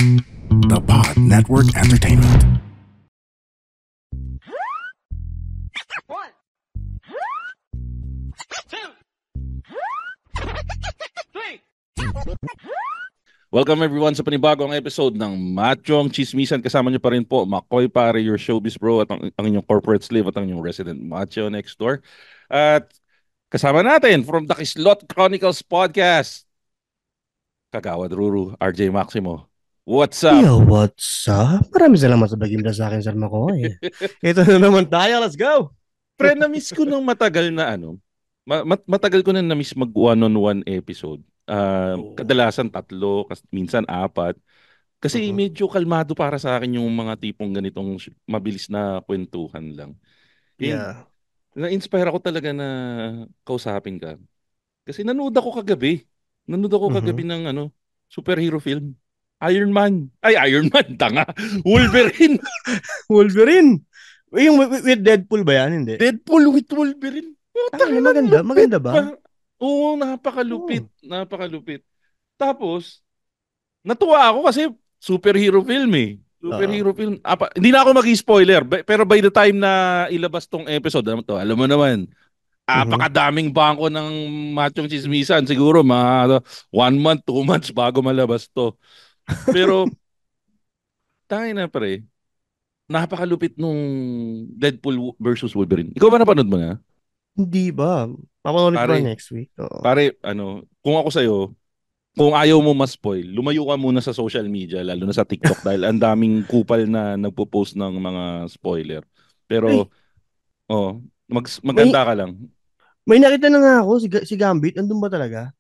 The Pod Network Entertainment. One, two, three. Welcome everyone sa panibagong episode ng Machong Chismisan. Kasama niyo pa rin po Makoy Pare, your showbiz bro, at ang inyong corporate slave at ang inyong resident macho next door. At kasama natin from the Kislot Chronicles Podcast, Kagawad Ruru, RJ Maximo. What's up? Yo, what's up? Maraming salamat sa bagimda sa akin, Sir Makoy. Ito na naman tayo, let's go! Pre, na-miss ko ng matagal na matagal ko na na-miss mag one-on-one episode. Kadalasan 3, minsan 4. Kasi medyo kalmado para sa akin yung mga tipong ganitong mabilis na kwentuhan lang. Yeah. Na-inspire ako talaga na kausapin ka. Kasi nanood ako kagabi. Ng superhero film. Iron Man, tanga. Wolverine. Wolverine! Yung with Deadpool ba yan? Hindi. Deadpool with Wolverine. Maganda ba? Oo, napakalupit. Napakalupit. Tapos, natuwa ako kasi superhero film eh. Superhero film. Hindi na ako mag-spoiler, pero by the time na ilabas tong episode, alam mo naman, apakadaming bangko ng Machong Chismisan. Siguro 1 month, 2 months bago malabas to. Pero, tayo na pre, napakalupit nung Deadpool versus Wolverine. Ikaw ba napanood mo na? Hindi ba? Papanood ko next week. Pare, kung ako sa'yo, kung ayaw mo ma-spoil, lumayo ka muna sa social media, lalo na sa TikTok dahil ang daming kupal na nagpo-post ng mga spoiler. Pero, maganda ka lang. May nakita na nga ako, si Gambit, andun ba talaga?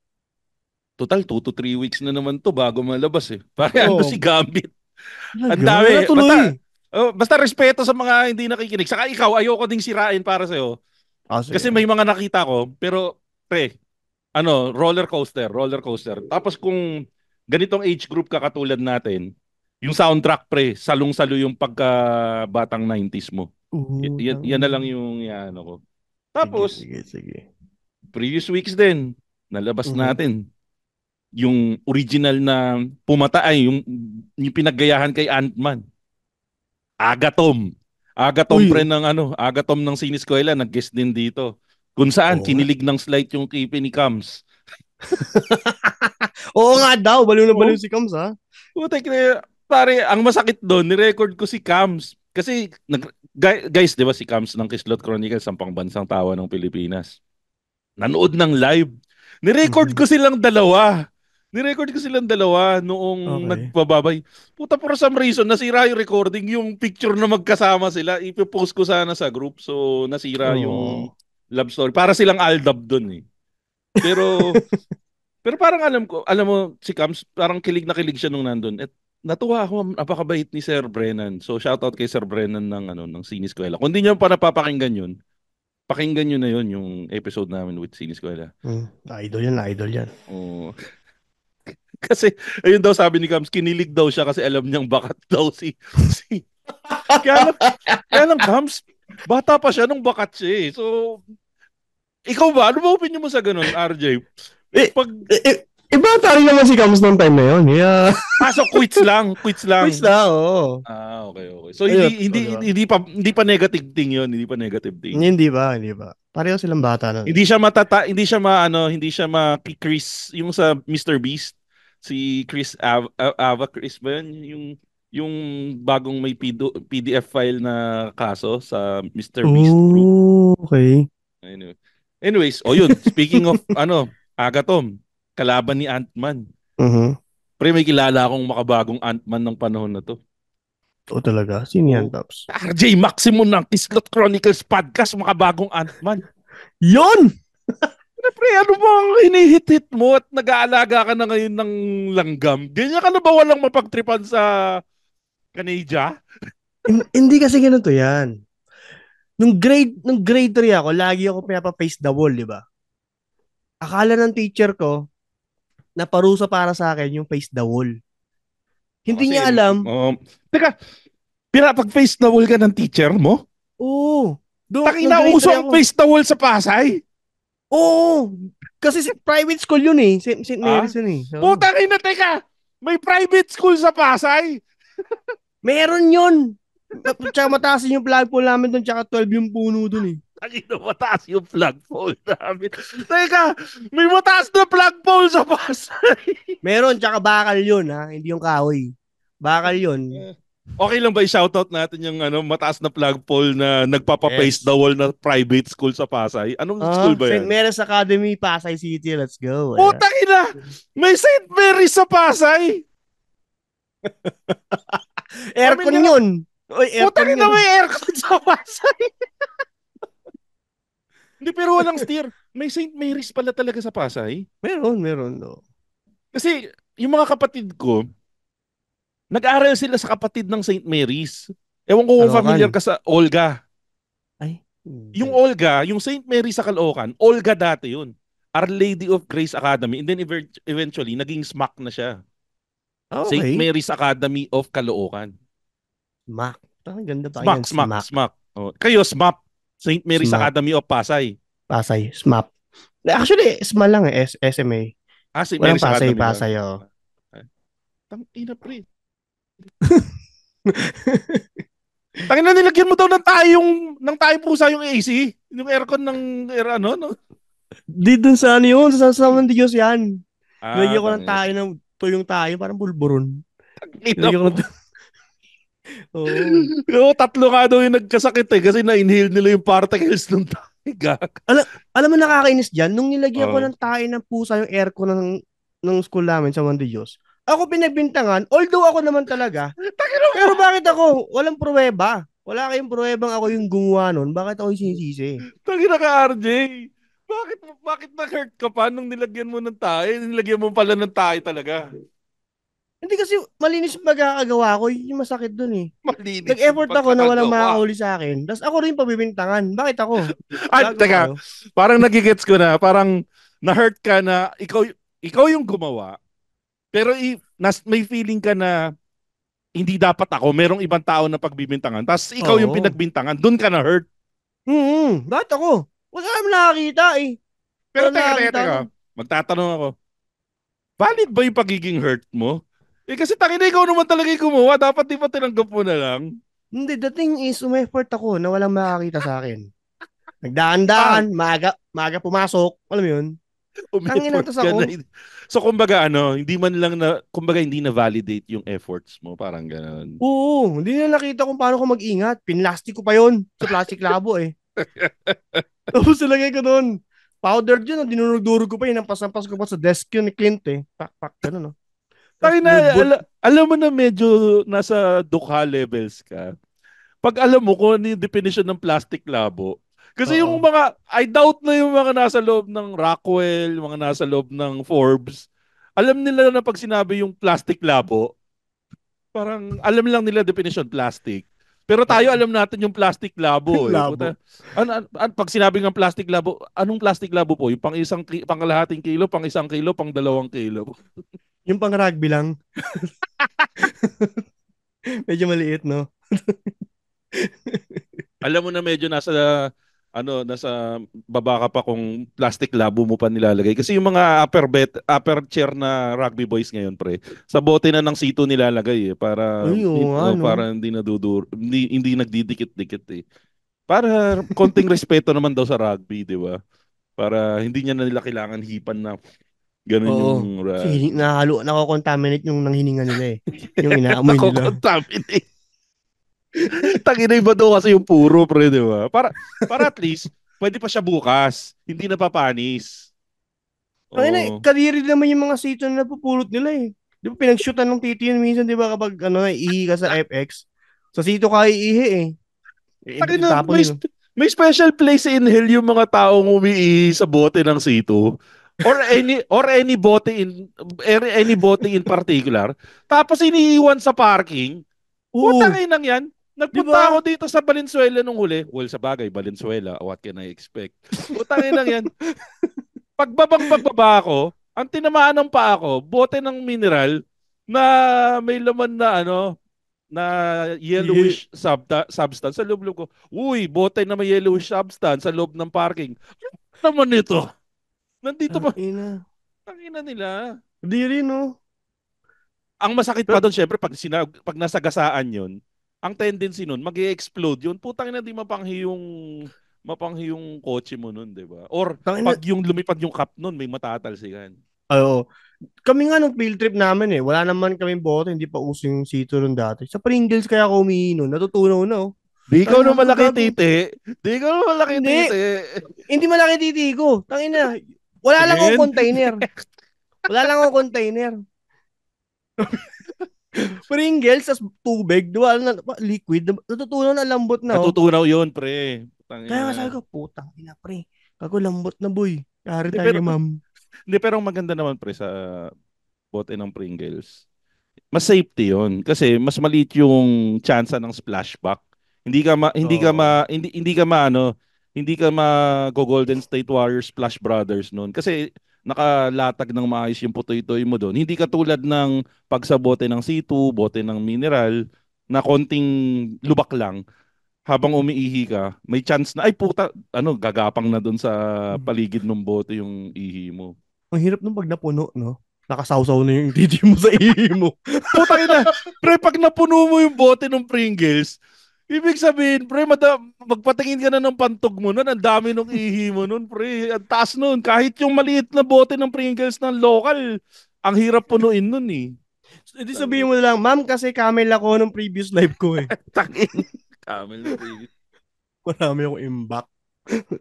Total, 2 to 3 weeks na naman to bago malabas eh. Pare, ando si Gambit. Ang dami. Basta respeto sa mga hindi nakikinig. Saka ikaw, ayoko ding sirain para sa'yo. Kasi may mga nakita ko, pero pre, roller coaster. Tapos kung ganitong age group ka katulad natin, yung soundtrack pre, salong-salo yung pagka-batang 90s mo. Yan na lang yung ko. Tapos, sige. Previous weeks din, nalabas natin yung original na yung pinaggayahan kay Ant-Man. Agatom pre ng Agatom ng Siniskwela, nag-guest din dito. Kung saan, kinilig ng slight yung kipi ni Kams. Oo nga daw, baliw na baliw si Kams ha. Putek na, pare, ang masakit doon, nirecord ko si Kams. Kasi, guys, di ba si Kams ng Kislot Chronicles, ang pangbansang tawa ng Pilipinas. Nanood ng live. Nirecord ko silang dalawa noong nagpababay. Puta, for some reason, nasira yung recording, yung picture na magkasama sila. Ipopost ko sana sa group. So, nasira yung love story. Para silang Aldab dun eh. Pero, pero parang alam mo, si Kams, parang kilig na kilig siya nung nandun. At natuwa ako, napakabait ni Sir Brennan. So, shoutout kay Sir Brennan ng Siniskwela. Kung hindi niyo pa napapakinggan yun, pakinggan nyo na yun, yung episode namin with Siniskwela. Idol yan. Oo. Kasi, ayun daw sabi ni Kams, kinilig daw siya kasi alam niyang bakat daw si... Kaya lang, Kams, bata pa siya nung bakat siya eh. So, ikaw ba? Ano ba opinion mo sa ganun, RJ? Bata rin naman si Kams noong time na yun. Yeah. So quits lang. Quits lang, oo. Okay. So, hindi pa negative thing yun. Hindi pa negative thing. Hindi ba? Pareho silang bata na. Hindi siya ma-Chris yung sa Mr. Beast. Si Chris Ava Chris ba yun? Yung bagong may PDF file na kaso sa Mr. Beast group. Okay. Anyways, yun. Speaking of Agatom, kalaban ni Ant-Man. Pre, may kilala akong makabagong Ant-Man ng panahon na to. Oo talaga? Sino yan, Taps? RJ Maximo ng Kislot Chronicles Podcast, makabagong Ant-Man. Yun! Pre, ano bang hinihit-hit mo at nag-aalaga ka na ngayon ng langgam? Ganyan ka na ba walang mapagtripan sa Canada? Hindi kasi ganito yan. Nung grade 3 ako, lagi ako pinapa-face the wall, di ba? Akala ng teacher ko, na parusa para sa akin yung face the wall. Hindi niya alam. Teka, pinapag-face the wall ka ng teacher mo? Oo. Takinauso ang face the wall sa Pasay? Oo. Kasi private school yun eh. St. Mary's yun eh. Putang ina, teka! May private school sa Pasay. Meron yun. Tsaka mataas yung flagpole namin doon, tsaka 12 yung puno doon eh. Tangina, mataas yung flagpole namin. Teka, may mataas na flagpole sa Pasay. Meron, tsaka bakal yun ha, hindi yung kahoy. Bakal yun. Okay lang ba i-shoutout natin yung mataas na flagpole na nagpapa-paste Yes. the wall na private school sa Pasay? Anong school ba St. yan? Mary's Academy, Pasay City, let's go. Putang ina! May St. Mary's sa Pasay! Aircon yun. Oy, aircon Putang ina, yun. may aircon sa Pasay! Hindi, pero walang steer. May St. Mary's pala talaga sa Pasay. Meron. No. Kasi yung mga kapatid ko, nag-aral sila sa kapatid ng St. Mary's. Ewan ko kung Caloocan. familiar ka sa Olga. Ay. Yung Olga, yung St. Mary's sa Caloocan, Olga dati yun. Our Lady of Grace Academy. And then eventually, naging SMAC na siya. St. Okay. Mary's Academy of Caloocan. Smack. Ang ganda pa yan. SMAC. Oh. Kayo, SMAP. St. Mary's SMAP. Academy of Pasay. Pasay. SMAP. Actually, SMA lang eh. SMA. Ah, St. Walang Mary's Academy. Pasay, oh. Tangina, pre. Tangina, nilagyan mo daw ng tayo pusa yung AC. Yung aircon ng no? Di dun sa ano yun. Sa Saman de Diyos yan. Ah, Lagyan ko ng tayo ng tuyong tayo. Parang bulburon. Tangina Lagyan ko mo. ng Oo. Oo, tatlo nga daw yung nagkasakit kasi na-inhale nila yung particles ng tayo. Alam mo nakakainis dyan? Nung nilagyan ko Oo. ng tayo ng pusa yung aircon ng school namin sa Juan de Diyos, ako pinagbintangan, although ako naman talaga, pero bakit ako? Walang pruweba. Wala kayong pruwebang ako yung gumawa nun. Bakit ako yung sinisisi? Tangina ka, RJ. Bakit na-hurt ka pa nung nilagyan mo ng tayo? Nilagyan mo pala ng tayo talaga. Hindi kasi malinis yung pagkakagawa ko. Yun yung masakit dun eh. Malinis. Nag-effort ako na walang makakahuli sa akin. Tapos ako rin pabibintangan. Bakit ako? Ay, Gago teka. kayo. Parang nagigets ko na. Parang na-hurt ka na ikaw yung gumawa. Pero may feeling ka na hindi dapat ako. Merong ibang tao na pagbibintangan. Tapos ikaw yung Oo. pinagbintangan. Doon ka na-hurt. Bakit ako? Wala naman nakakita eh. Pero Wala teka. nakakita. Magtatanong ako. Valid ba yung pagiging hurt mo? Kasi tangina, ikaw naman talaga yung gumawa. Dapat di ba tinanggap mo na lang? Hindi, the thing is, umeffort ako na walang makakita sa akin. Nagdaan-daan, maaga pumasok. Alam mo yun? Tangina, Umeffort tas ka ako. na. So kumbaga hindi man lang kumbaga hindi na validate yung efforts mo, parang gano'n. Oo, hindi nila nakita kung paano ko mag-ingat. Pinlastic ko pa yon sa plastic labo eh. Tapos nilagay ko doon. Powdered yun, dinurog-durog ko pa yun. Nampas ko pa sa desk yun ni Clint eh. Pak, gano'n no. Alam mo na medyo nasa dukha levels ka. Pag alam mo kung ano yung definition ng plastic labo. Kasi yung I doubt na yung mga nasa loob ng Rockwell, yung mga nasa loob ng Forbes, alam nila na pag sinabi yung plastic labo, parang alam lang nila definition plastic. Pero tayo alam natin yung plastic labo. Labo. Pag sinabi ng plastic labo, anong plastic labo po? Yung pang kalahating kilo, pang 1 kilo, pang 2 kilo. Yung pang rugby lang. Medyo maliit, no? Alam mo na medyo nasa baba ka pa kung plastic labo mo pa nilalagay. Kasi yung mga upper chair na rugby boys ngayon, pre, sa bote na ng sito nilalagay para para hindi hindi nagdidikit-dikit eh. Para konting respeto naman daw sa rugby, di ba? Para hindi niya na nila kailangan hipan na ganun yung kasi nako-contaminate yung nanghininga nila eh. Yung inaamoy nila. Nako-contaminate. Tangina iba daw kasi yung puro, pre, di ba? Para at least, pwede pa siya bukas. Hindi na papanis. Kadiri naman yung mga sito na napupulot nila eh. Di ba pinag-shootan ng titi yun minsan, di ba kapag ihi ka sa FX? Sa sito ka iihi eh. Tangina, may special place in hell yung mga taong umiihi sa bote ng sito. Or any bote in particular. Tapos iniiwan sa parking. Putangin nang yan. Nagpunta ako dito sa Valenzuela nung huli. Well, sa bagay, Valenzuela. What can I expect? Putangin lang yan. Pagbaba ako, ang tinamaan ng paa ko, bote ng mineral na may laman na na yellowish substance sa loob ko. Uy, bote na may yellowish substance sa loob ng parking. Ano naman ito? Nandito pa. Tangina nila. Hindi rin, no? Ang masakit pa doon, syempre, pag nasagasaan yun, ang tendency nun, mag-i-explode yun. Putang ina, di mapanghi yung kotse mo nun, di ba? Or Tangina, pag yung lumipad yung cup nun, may matatalsikan. oo. Kami nga nung field trip namin wala naman kaming bote, hindi pa uso yung sito nun dati. Sa Pringles kaya ako umiinom, natutunaw na Di ikaw Tangina, na malaki gago. titi. Di ikaw na malaki Hindi, titi. hindi malaki titi ko. Tangina, wala lang akong Tingin. container. Wala lang akong container. Pringles, tas tubig, diba? Liquid, natutunaw na lambot na. Natutunaw yun, pre. Kaya nga sabi Tangina. ko, putang ina, pre. Kago lambot na, boy. Yari Hindi, tayo pero, kay ma'am. hindi, pero ang maganda naman, pre, sa bote ng Pringles. Mas safety 'yon kasi mas maliit yung tsansa ng splashback. Oo. Hindi ka ma go Golden State Warriors Splash Brothers noon kasi nakalatag ng maayos yung putoy-toy mo doon. Hindi katulad ng pagsabote ng C2, bote ng mineral na konting lubak lang habang umiihi ka, may chance na ay puta, gagapang na doon sa paligid ng bote yung ihi mo. Ang hirap nung pag napuno, no? Nakasawsaw na yung titi mo sa ihi mo. Putang ina, pre, pag napuno mo yung bote ng Pringles, ibig sabihin, pre, magpatingin ka na ng pantog mo nun, ang dami nung ihi mo nun, pre, ang taas nun. Kahit yung maliit na bote ng Pringles ng local, ang hirap punuin nun eh. Hindi sabihin mo na lang, ma'am, kasi camel ako nung previous life ko eh. Tangin. Camel na pre. Marami akong imbak.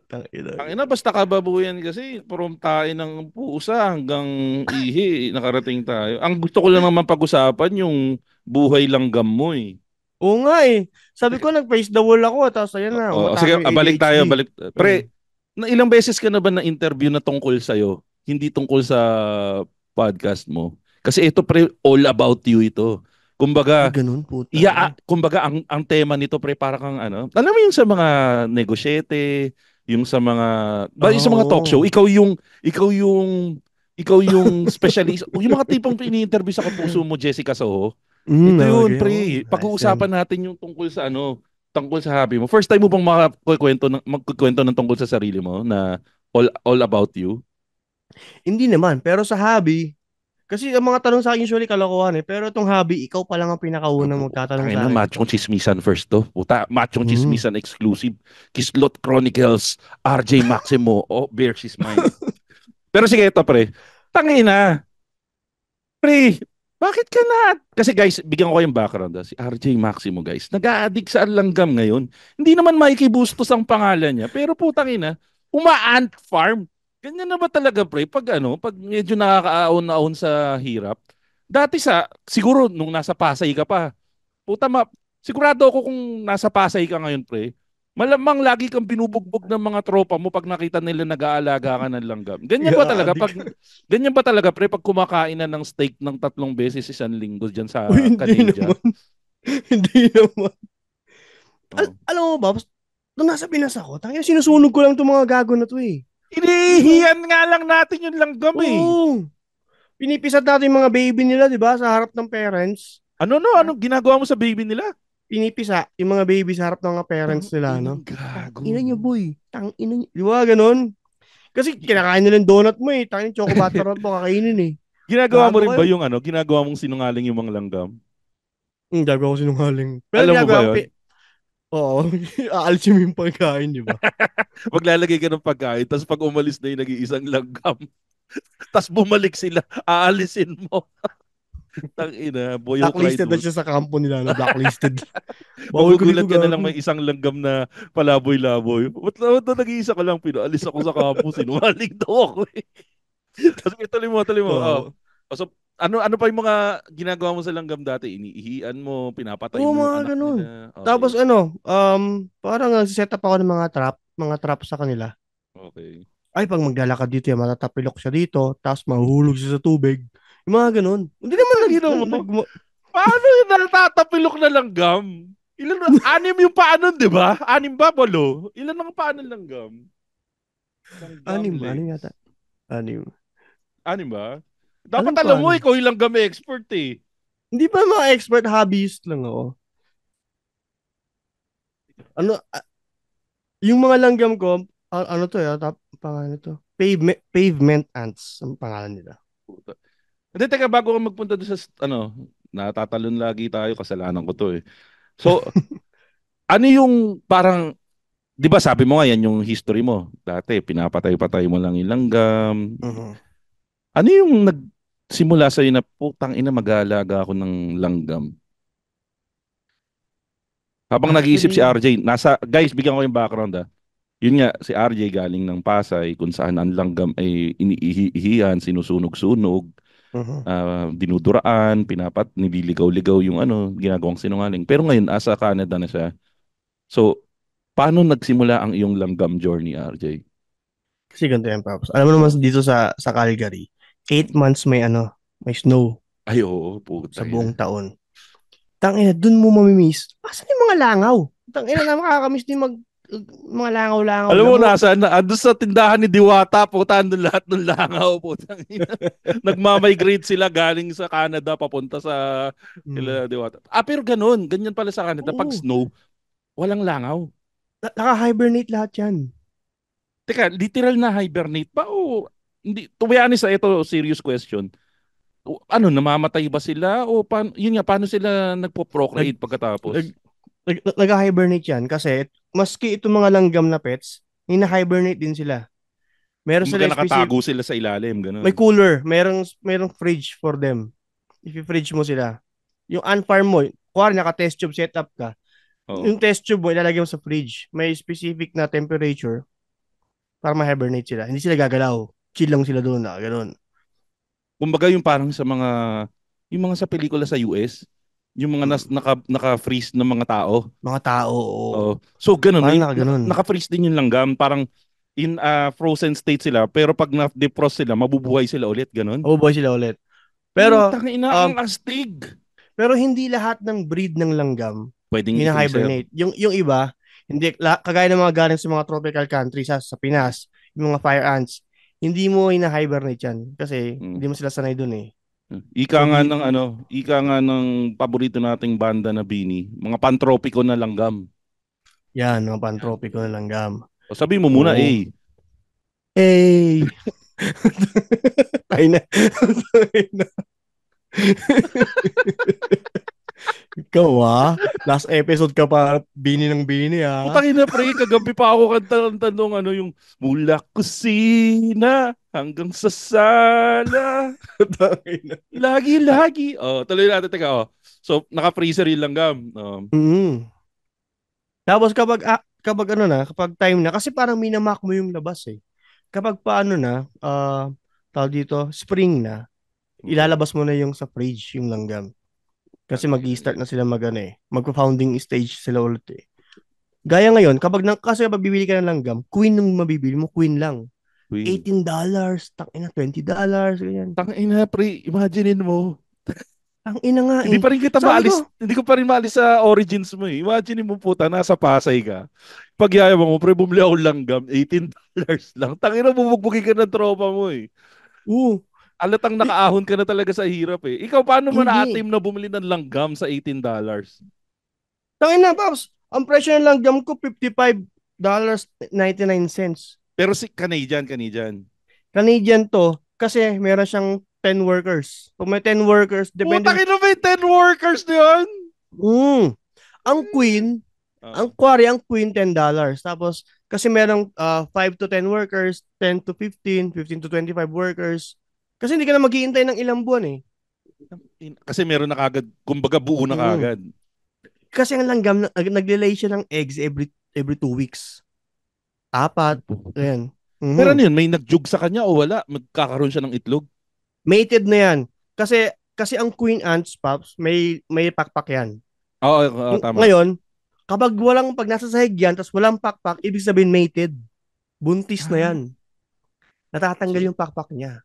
Tangina. Ang ina, basta kababuyan kasi, from tayo ng pusa hanggang ihi, nakarating tayo. Ang gusto ko lang naman pag-usapan yung buhay langgam mo eh. Oo nga eh. Sabi ko, nag-face the wall ako, tapos ayan na, Sige, umatake yung balik ADHD. tayo, balik. Mm. Pre, ilang beses ka na ba na-interview na tungkol sa'yo? Hindi tungkol sa podcast mo. Kasi ito, pre, all about you ito. Ay, Kumbaga, ganun, putang ina. kumbaga ang tema nito, pre, para kang alam mo yung sa mga negosyete, yung sa mga, yung sa mga talk show, Oo. ikaw yung specialist, yung mga tipong ini-interview sa Kapuso Mo, Jessica Soho. Ito yun, Okay, oo. pre. Ayos yan. Pag-uusapan natin yung tungkol sa hobby mo. First time mo bang magkukwento ng tungkol sa sarili mo na all about you? Hindi naman, pero sa hobby, kasi ang mga tanong sa akin usually kalokohan eh. Pero itong hobby, ikaw pa lang ang pinakaunang magtatanong Tangina sa na, akin. machong chismisan first to. Puta, machong Hmm. chismisan exclusive. Kislot Chronicles, RJ Maximo, Bear She's Mine. Pero sige, ito pre. Tangina. Pre, bakit ka na? Kasi guys, bigyan ko kayong background. Si RJ Maximo guys, nag-a-addict sa langgam ngayon. Hindi naman Mikey Bustos ang pangalan niya, pero putang ina, uma-ant farm. Ganyan na ba talaga pre? Pag medyo nakakaahon-ahon sa hirap. Dati siguro nung nasa Pasay ka pa, puta sigurado ako kung nasa Pasay ka ngayon pre, malamang lagi kang binubugbog ng mga tropa mo pag nakita nila nag-aalaga ka ng langgam. Yeah, Ganyan ba talaga pre pag kumakain na ng steak ng 3 beses isang linggo diyan Uy, sa hindi Canada? naman. Hindi naman. Oh. Alam mo ba, nung nasa Pinas ako, tangina sinusunog ko lang itong mga gago na to eh. Inihiyan nga lang natin yung langgam eh. Oo. Pinipisat natin yung mga baby nila, di ba? Sa harap ng parents. Ano ginagawa mo sa baby nila? Pinipisa yung mga baby sa harap ng mga Tang parents nila, inang no? gago. Ina nyo, boy. Ina nyo. Di ba, ganun? Kasi kinakain nila yung donut mo eh. Tangin choco butter mo kakainin eh. Ginagawa mo Gago rin ba kayo. yung ginagawa mong sinungaling yung mga langgam? Gagawa ko sinungaling. Pero Alam mo ba ginagawa ko, yon? oo. Aalsin mo yung pagkain, di ba? Maglalagay ka ng pagkain, tapos pag umalis na yung nag-iisang langgam, tapos bumalik sila, aalisin mo. Tang ina, boyo cry Blacklisted na dun. siya sa kampo nila, no? Blacklisted. Bawal ko dito, Magugulat ka na lang gago. may isang langgam na palaboy-laboy. Ba't nag-iisa ka lang, pinaalis ako sa campus, sinumaling daw ako eh. Tapos tuloy mo. Oh. Kawawa. So, ano pa yung mga ginagawa mo sa langgam dati? Iniihian mo, pinapatay Oo, mo yung mga anak ganun. nila. Tapos Okay. parang set up ako ng mga trap sa kanila. Okay. Ay, pag maglalakad dito, yan, matatapilok siya dito, tapos mahuhulog siya sa tubig. Yung mga ganun. Hindi naman Ang ina mo. nag Paano yung natatapilok na langgam? Anim yung paanon, di ba? Anim ba, walo? Ilan ang paanon langgam? Langgam anim legs. yata. Anim. Anim ba? Alam Dapat ko alam mo, anim. ikaw yung langgam expert eh. Hindi pa mga expert, hobbyist lang ako. Ano, yung mga langgam ko, ano to pangalan to? Pavement ants ang pangalan nila. Hindi, teka, bago ka magpunta doon sa, natatalon lagi tayo, kasalanan ko to eh. So, ano yung parang, di ba sabi mo nga yan yung history mo. Dati, pinapatay-patay mo lang yung langgam. Mhm. Ano yung nagsimula sa'yo na, putang ina, mag-aalaga ako ng langgam? Habang nag-iisip si Actually, RJ, guys, bigyan ko yung background ah. Yun nga, si RJ galing ng Pasay, kung saan ang langgam ay iniihihan, sinusunog-sunog, mhm. dinuduraan, nililigaw-ligaw yung ginagawang sinungaling. Pero ngayon, asa Canada na siya. So, paano nagsimula ang iyong langgam journey, RJ? Kasi ganito yan, Paps. Alam mo naman dito sa Calgary, 8 months may snow Ay, oo, puta sa ina. buong taon. Tangina, dun mo mamimiss. Asan yung mga langaw? Tangina na makakamiss din mga langaw-langaw, Alam mo, lamok. nasaan na? Ando sa tindahan ni Diwata, puta, andun lahat ng langaw, putang ina. Nagmamigrate sila galing sa Canada papunta sa Hmm. Diwata. Pero ganyan pala sa Canada. Pag Oo. snow, walang langaw. Naka-hibernate lahat yan. Teka, literal na hibernate ba o hindi? To be honest, ito serious question. Namamatay ba sila o yun nga, paano sila Nag, nagpo-procreate nag, pagkatapos? Nag-hibernate yan kasi maski itong mga langgam na pets, hina-hibernate din sila. Meron Kumbaga sila specific, nakatago sila sa ilalim, may ganun. cooler, merong fridge for them. If i-fridge mo sila. Yung unfarm mo, kuwari naka-test tube setup ka, Oo. yung test tube mo ilalagay mo sa fridge. May specific na temperature para ma-hibernate sila. Hindi sila gagalaw. Chill lang sila doon na, ganun. Kumbaga yung parang yung mga sa pelikula sa US, yung mga Mm. naka-freeze ng mga tao. Mga tao, oo. Oo. So ganun, Parang may naka-ganun. naka-freeze din yung langgam, parang in a frozen state sila, pero pag na-defrost sila, mabubuhay sila ulit, ganun. Mabubuhay sila ulit. Pero, Putang ina, um, ang astig. pero hindi lahat ng breed ng langgam Pwedeng i-freezer. hina-hibernate. Yung iba, hindi, kagaya ng mga galing sa mga tropical countries sa Pinas, yung mga fire ants, hindi mo hina-hibernate yan kasi Mm. hindi mo sila sanay dun eh. Ika So, nga ng ika nga ng paborito nating banda na Bini, mga pantropiko na langgam. yan, mga Yan. pantropiko na langgam. O sabi mo muna, Oo. Eh, tayo na. Tayo na. Ikaw last episode ka pa bini ng bini Putang ina pre, kagabi pa ako kanta nung yung mula kusina hanggang sa sala. Tayo na. Lagi-lagi. Oh, tuloy natin. Teka, oh. So, naka-freezer yung langgam. Mm. Tapos kapag time na, kasi parang minamak mo yung labas eh. Kapag paano na, tawag dito, spring na, ilalabas mo na yung sa fridge, yung langgam. Kasi mag-i-start na sila magpa-founding stage sila ulit eh. Gaya ngayon, kasi kapag bibili ka ng langgam, queen nung mabibili mo, queen lang. Queen. $18, tangina, $20, ganyan. Tang ina pre, imaginein mo. Ang ina nga Hindi eh. pa rin kita Sabi maalis. ko, Hindi ko pa rin maalis sa origins mo eh. Imagine mo puta, nasa Pasay ka. Pagyaya mo, pre, bumili ako langgam, $18 lang. Tangina, bumugbugin ka ng tropa mo eh. uh, Alatang di, nakaahon ka na talaga sa hirap eh. Ikaw, paano mo hindi. na-atim na bumili ng langgam sa $18? Tangina, Paps, ang presyo ng langgam ko, $55.99. Pero si Canadian. Canadian to, kasi meron siyang 10 workers. Kung may 10 workers, depende. Putang ina ba yung 10 workers na yun? Mm, ang queen, Oo. ang queen $10. Tapos, kasi merong 5 to 10 workers, 10 to 15, 15 to 25 workers. Kasi hindi ka na maghihintay ng ilang buwan eh. Kasi meron na kagad, kumbaga buo na Mm. kagad. Kasi ang langgam, nagle-lay siya ng eggs every 2 weeks. Apat. Ayan. Pero Mhm. ano yun, may nagjug sa kanya o wala? Magkakaroon siya ng itlog? Mated na yan. Kasi ang queen ants, Pops, may pakpak yan. Oo, tama. Ngayon, pag nasa sahig yan, tapos walang pakpak, ibig sabihin mated. Buntis na Ah, yan. Natatanggal yung pakpak niya.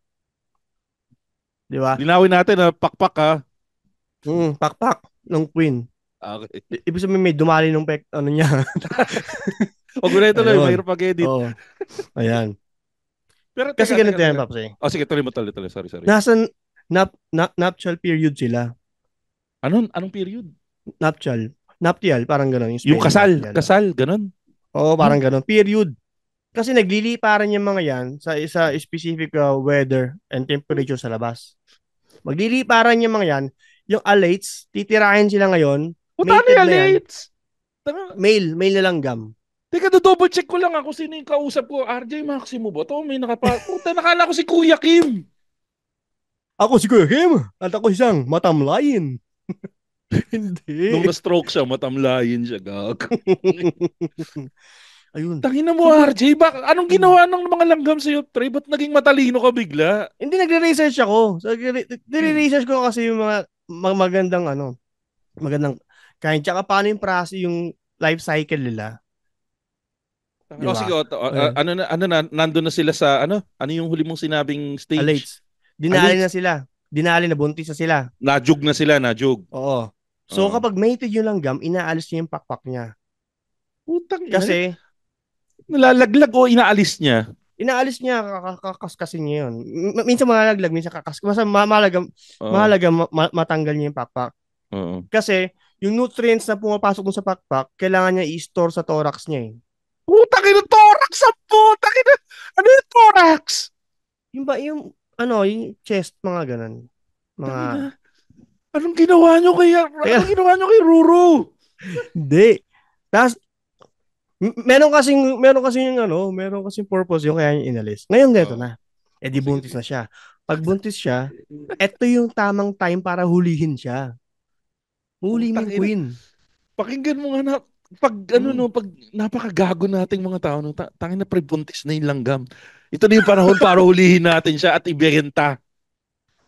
Di ba? linawin natin na pakpak ha. Pakpak ng queen. Okay. Ibig sabihin may dumali ng niya. Wag mo na ituloy, Ayun. mahirap mag-edit. Oo. Ayan. Pero Kasi teka. ganito yan, Pops eh. Oh, sige, tuloy. Sorry. Nasa nuptial period sila. Anong period? Nuptial. Nuptial, parang gano'n. Yung Yung spelling nuptial. kasal, ganun. Oo, Huh? parang gano'n. Period. Kasi nagliliparan yung mga yan sa specific weather and temperature sa labas. Magliliparan yung mga yan. Yung alates, titirahin sila ngayon. Puta na Mated yan, na yan. Lates. Tanga, Male na langgam. teka, double check ko lang ako sino yung kausap ko. RJ Maximo ba? To, may puta, nakala ko si Kuya Kim. Ako si Kuya Kim at ako isang matamlayin. Hindi. Nung na-stroke siya, matamlayin siya, gag. Ayun. Tangina mo, RJ, anong ginawa ng mga langgam sa'yo, Trey? Ba't naging matalino ka bigla? Hindi, nagre-research ako. So, nire-research ko kasi yung mga magandang kain. Tsaka paano yung yung life cycle nila. Oh, sige, nandun na sila sa, ano yung huli mong sinabing stage? Alates. Dinali na sila. Dinali na, buntis na sila. Najug na sila, najug. Oo. So, kapag mated yung langgam, inaalis niya yung pakpak niya. Putang ina. Kasi, nalalaglag o inaalis niya? inaalis niya, kakaskasin niya yun. Minsan malalaglag, minsan basta mahalaga matanggal niya yung pakpak. Kasi, yung nutrients na pumapasok mo sa pakpak, kailangan niya i-store sa thorax niya eh. Putang ina, thorax ang putang ina. Ano yung thorax? Yung chest, mga ganun. Mga... Anong ginawa nyo kay Ruru? Hindi. Tapos, meron kasing purpose yung kaya niya inalis. Ngayon dito na. Eh di buntis na siya. Pag buntis siya, eto yung tamang time para hulihin siya. Huli yung queen. Pakinggan mo nga na, pag napakagago nating mga tao, tangin na pre-buntis na yung langgam. Ito na yung panahon para hulihin natin siya at ibenta.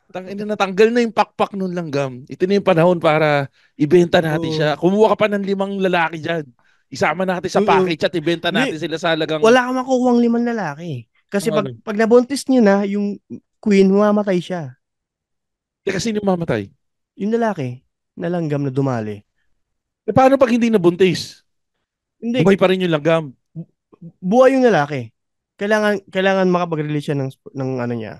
Tangin na natanggal na yung pakpak nung langgam. Ito na yung panahon para ibenta natin siya. Kumuha ka pa ng 5 lalaki dyan. Isama natin sa package at ibenta natin sila sa halagang... Wala kang makukuha 5 lalaki. Kasi pag nabuntis niyo na, yung queen, mamatay siya. Teka, sino mamatay? Yung lalaki na langgam na dumali. E paano pag hindi nabuntis? Hindi. Buhay pa rin yung langgam. Buhay yung lalaki. Kailangan makapag-release siya ng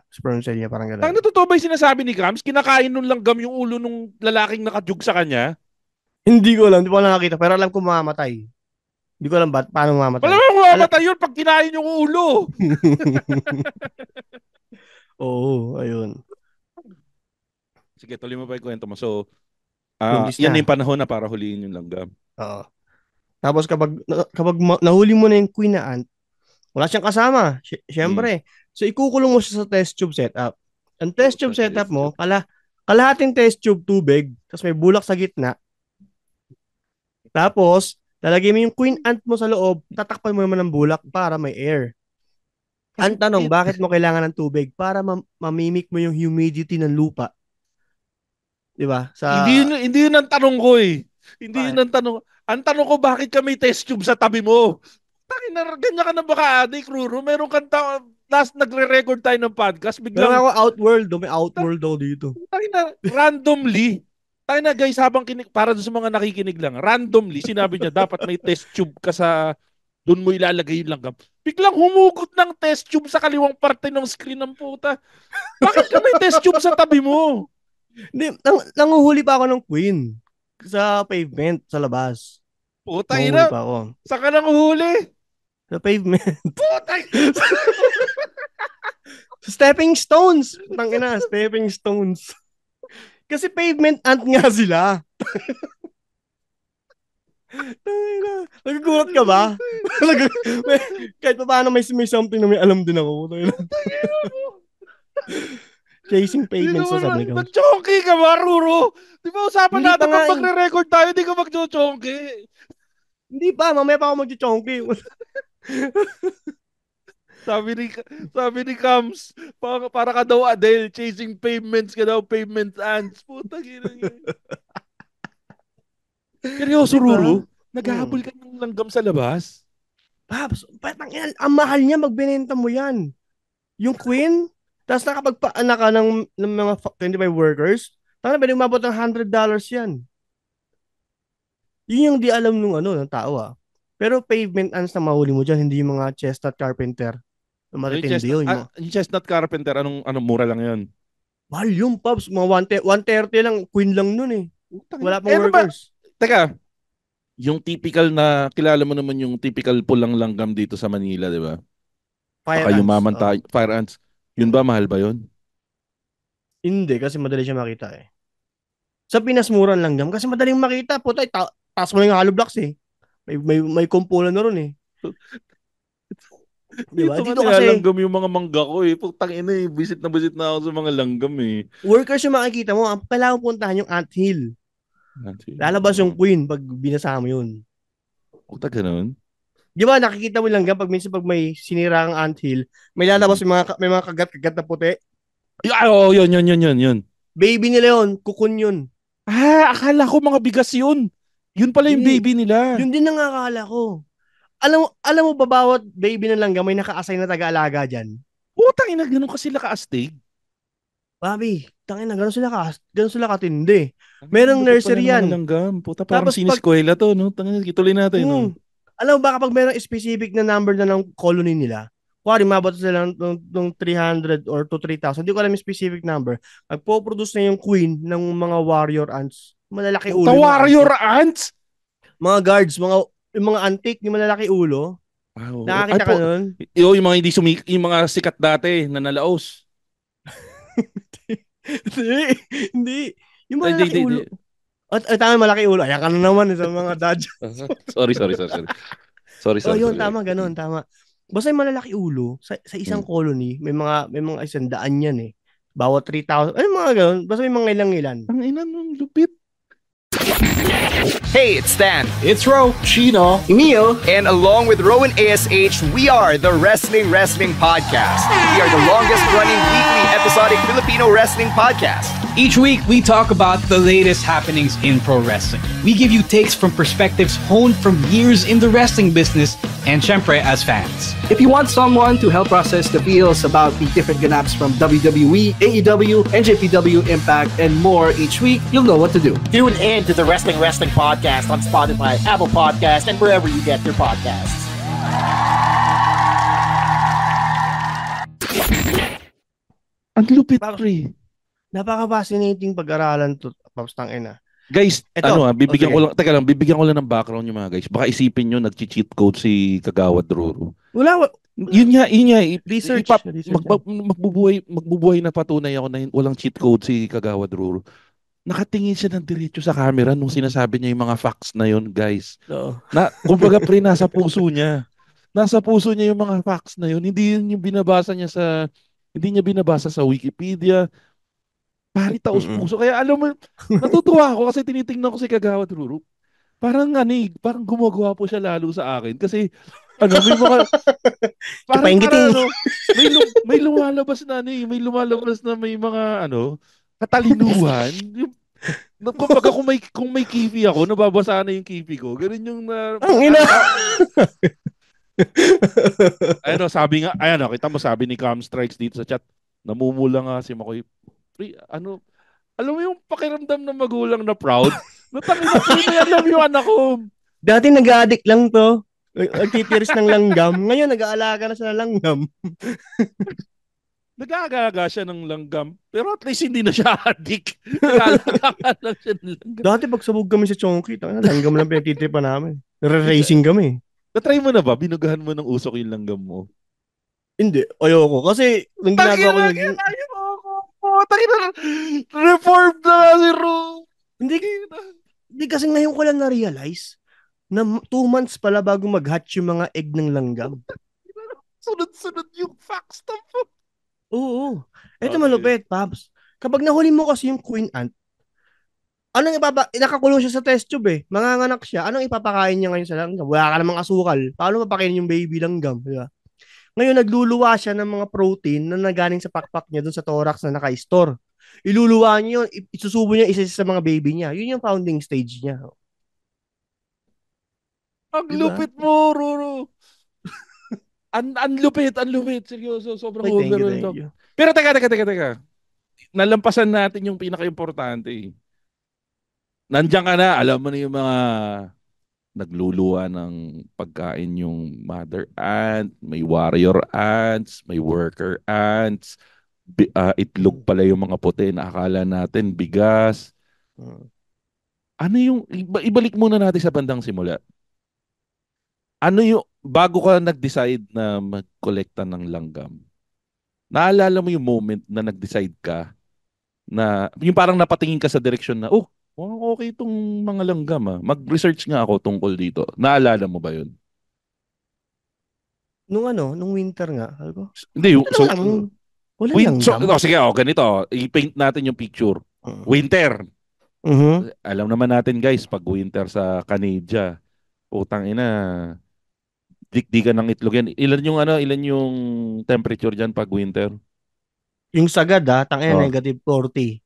sperm cell niya, parang gano'n. Ang totoo ba yung sinasabi ni Kams? Kinakain nung langgam yung ulo nung lalaking nakajug sa kanya? Hindi ko alam, hindi ko nakakita, pero alam ko mamamatay. Hindi ko alam paano mamamatay. Wala mo mamamatay yun pag kinain yung ulo. Oo, ayun. Sige, tuloy mo pa yung kwento mo. So, yan na yung panahon na para huliin yung langgam. Oo. Tapos kapag nahuli mo na yung queen na ant, wala siyang kasama. Siyempre. So, ikukulong mo siya sa test tube setup. Ang test tube setup mo, kalahating test tube tubig, tapos may bulak sa gitna. Tapos, lalagay mo yung queen ant mo sa loob, tatakpan mo naman ng bulak para may air. Ang tanong, bakit mo kailangan ng tubig? Para mamimik mo yung humidity ng lupa. Diba? Hindi yun ang tanong ko eh. Hindi yun ang tanong. Ang tanong ko, bakit ka may test tube sa tabi mo? Ganyan ka na baka, Adik Ruru? Meron kang last nagre-record tayo ng podcast. Biglang... Meron ako Outworld. May Outworld daw dito. Randomly. Tayo na guys, habang para sa mga nakikinig lang, randomly, sinabi niya, dapat may test tube ka sa... Doon mo ilalagay yung langgam. Biglang humugot ng test tube sa kaliwang parte ng screen ng puta. Bakit ka may test tube sa tabi mo? Nanguhuli pa ako ng queen sa pavement sa labas. Puta ina. Saan ka nanguhuli? Sa pavement. Puta ina. Stepping stones. Tangina, stepping stones. Kasi pavement ant nga sila. Nagugulat ka ba? Kahit pa paano may something na may alam din ako. Chasing pavements sa sabi ko. Nag-chonky ka ba, Ruru? Di ba usapan natin pag magre-record tayo, di ka mag-chonky? Hindi pa, mamaya pa ako mag-chonky. Sabi ni Kams, para ka daw Adele, chasing pavements ka daw, pavement ants. Puta gina. Seryoso, Ruru? Naghahabol ka ng langgam sa labas? Paps, ang mahal niya, magbenta mo yan. Yung queen, tapos nakapagpaanak ka ng mga 25 workers, tanga pwede umabot ng $100 yan. Yun yung di alam ng tao Pero pavement ants na mahuli mo dyan, hindi yung mga chestnut carpenter. Matitindi yun. Yung chestnut carpenter, anong mura lang yun? Mahal yung Pops, mga 130 lang, queen lang nun eh. Wala pang workers. Teka, yung typical na, kilala mo naman yung typical pulang langgam dito sa Manila, di ba? Fire ants. Yun ba, mahal ba yun? Hindi, kasi madali siya makita eh. Sa Pinas, murang langgam kasi madaling makita. Puta, taas mo lang yung hollow blocks eh. May kumpulan na ron eh. Diba? Dito nga Dito kasi, nilalanggam yung mga mangga ko eh. Putang ina eh. Visit na ako sa mga langgam eh. workers yung makikita mo. Ang kailangan puntahan yung anthill. Lalabas yung queen pag binasa mo yun. Puta ganun. Di ba, nakikita mo lang pag minsan pag may sinira ang anthill, may lalabas may mga kagat-kagat na puti. Ay, oo, yun. Baby nila yun, kukun yun. Akala ko mga bigas yun. Yun pala yung Hindi. baby nila. Yun din ang akala ko. Alam mo ba bawat baby ng langgam may naka-assign na taga-alaga dyan? Putang ina, ganun kasi sila kaastig. Babi, tangina, ganun sila katindi. Merong nursery yan. Langgam. Puta, parang Tapos pag, siniskwela to, no? Tangina, ituloy natin, no? alam mo ba kapag merong specific na number na ng colony nila, kuwari mabot sila ng 300 or to 3,000, hindi ko alam yung specific number, nagpo-produce na yung queen ng mga warrior ants. Malalaki ulo. The warrior ants? Mga guards, yung mga antique, yung malalaki ulo. Wow. Nakakita ka nun? Yung mga yung mga sikat dati na nalaos. Hindi. Yung malaki ulo. At tama, malaki ulo. Ayan ka na naman sa mga dodge. Sorry. Yun, tama, ganun, tama. Basta yung malalaki ulo, sa isang colony, may mga 100 yan eh. Bawat 3,000. Ay, mga ganun. Basta may mga ilang-ilan. Ang ina nung lupit. Hey, it's Stan. It's Ro, Chino, Emil, and along with Ro and ASH, we are the Wrestling Podcast. We are the longest running weekly episodic Filipino wrestling podcast. Each week, we talk about the latest happenings in pro wrestling. We give you takes from perspectives honed from years in the wrestling business and syempre as fans. If you want someone to help process the feels about the different ganaps from WWE, AEW, NJPW, Impact, and more each week, you'll know what to do. Tune in to the Wrestling Podcast on Spotify, Apple Podcast, and wherever you get your podcasts. Ang lupit, pre. Napaka-fascinating pag-aralan to, Paps, tangina. Guys, bibigyan sige. ko lang, bibigyan ko lang ng background yung mga guys. Baka isipin nyo nag-cheat code si Kagawad Ruru. Wala. Yun nga. Research. Magbubuhay na patunay ako na walang cheat code si Kagawad Ruru. Nakatingin siya ng diretso sa camera nung sinasabi niya yung mga facts na yun, guys. Oo. Kumbaga, pre, nasa puso niya. Nasa puso niya yung mga facts na yun. Hindi yun yung hindi niya binabasa sa Wikipedia. Pari taos puso. Kaya alam mo, natutuwa ako kasi tinitingnan ko si Kagawad Ruru. Parang parang gumagawa po siya lalo sa akin. Kasi, may mga, parang, may lumalabas na, may mga, katalinuhan. Kumbaga kung may kifi ako, nababasa na yung kifi ko. Ganun yung Ang ina! Sabi nga, kita mo sabi ni Cam Strikes dito sa chat, namumula nga si Makoy. Alam mo yung pakiramdam ng magulang na proud? Alam yung anak ko. Dati nag-addict lang to. Nagtitiris ng langgam. Ngayon, nag-aalaga na siya ng langgam. Nag-aagaga siya ng langgam. Pero at least hindi na siya addict. Nag-aalaga lang siya ng langgam. Dati pag sabog kami sa Chonky, langgam lang pinagtitripan namin. Racing kami. Na-try mo na ba? Binugahan mo ng usok yung langgam mo? Hindi. Ayoko. Kasi, nung ginagawa ko reform na si Ru. Hindi kasi ngayon ko lang na-realize na 2 months pala bago mag-hatch yung mga egg ng langgam. Sunod-sunod yung facts na po. Oo. Ito malupit, Paps. Kapag nahuli mo kasi yung queen ant, nakakulong siya sa test tube eh. Manganganak siya. Anong ipapakain niya ngayon sa langgam? Wala ka namang asukal. Paano papakain yung baby langgam? Diba? Ngayon, nagluluwa siya ng mga protein na nagaling sa pakpak niya dun sa thorax na naka-store. Iluluwa niya yun, isusubo niya isa sa mga baby niya. Yun yung founding stage niya. Ang lupit mo, Ruru. Ang lupit. Seryoso, sobrang overwhelmed ako. Pero teka. Nalampasan natin yung pinaka-importante. Nandiyan ka na, alam mo na yung mga nagluluwa ng pagkain yung mother ant, may warrior ants, may worker ants, itlog pala yung mga puti na akala natin bigas. Ano yung, ibalik muna natin sa bandang simula. Ano yung, bago ka nag-decide na mag-kolekta ng langgam, naalala mo yung moment na nag-decide ka na yung parang napatingin ka sa direksyon na, okay itong mga langgam ah. Mag-research nga ako tungkol dito. Naalala mo ba yun? Nung winter nga, sabi ko, Hindi, walang langgam. sige, ganito. I-paint natin yung picture. Winter. Alam naman natin guys, pag winter sa Canada, utang ina, dikdikan ng itlog yan. Ilan yung temperature diyan pag winter? Yung sagad tangina Oh. negative 40.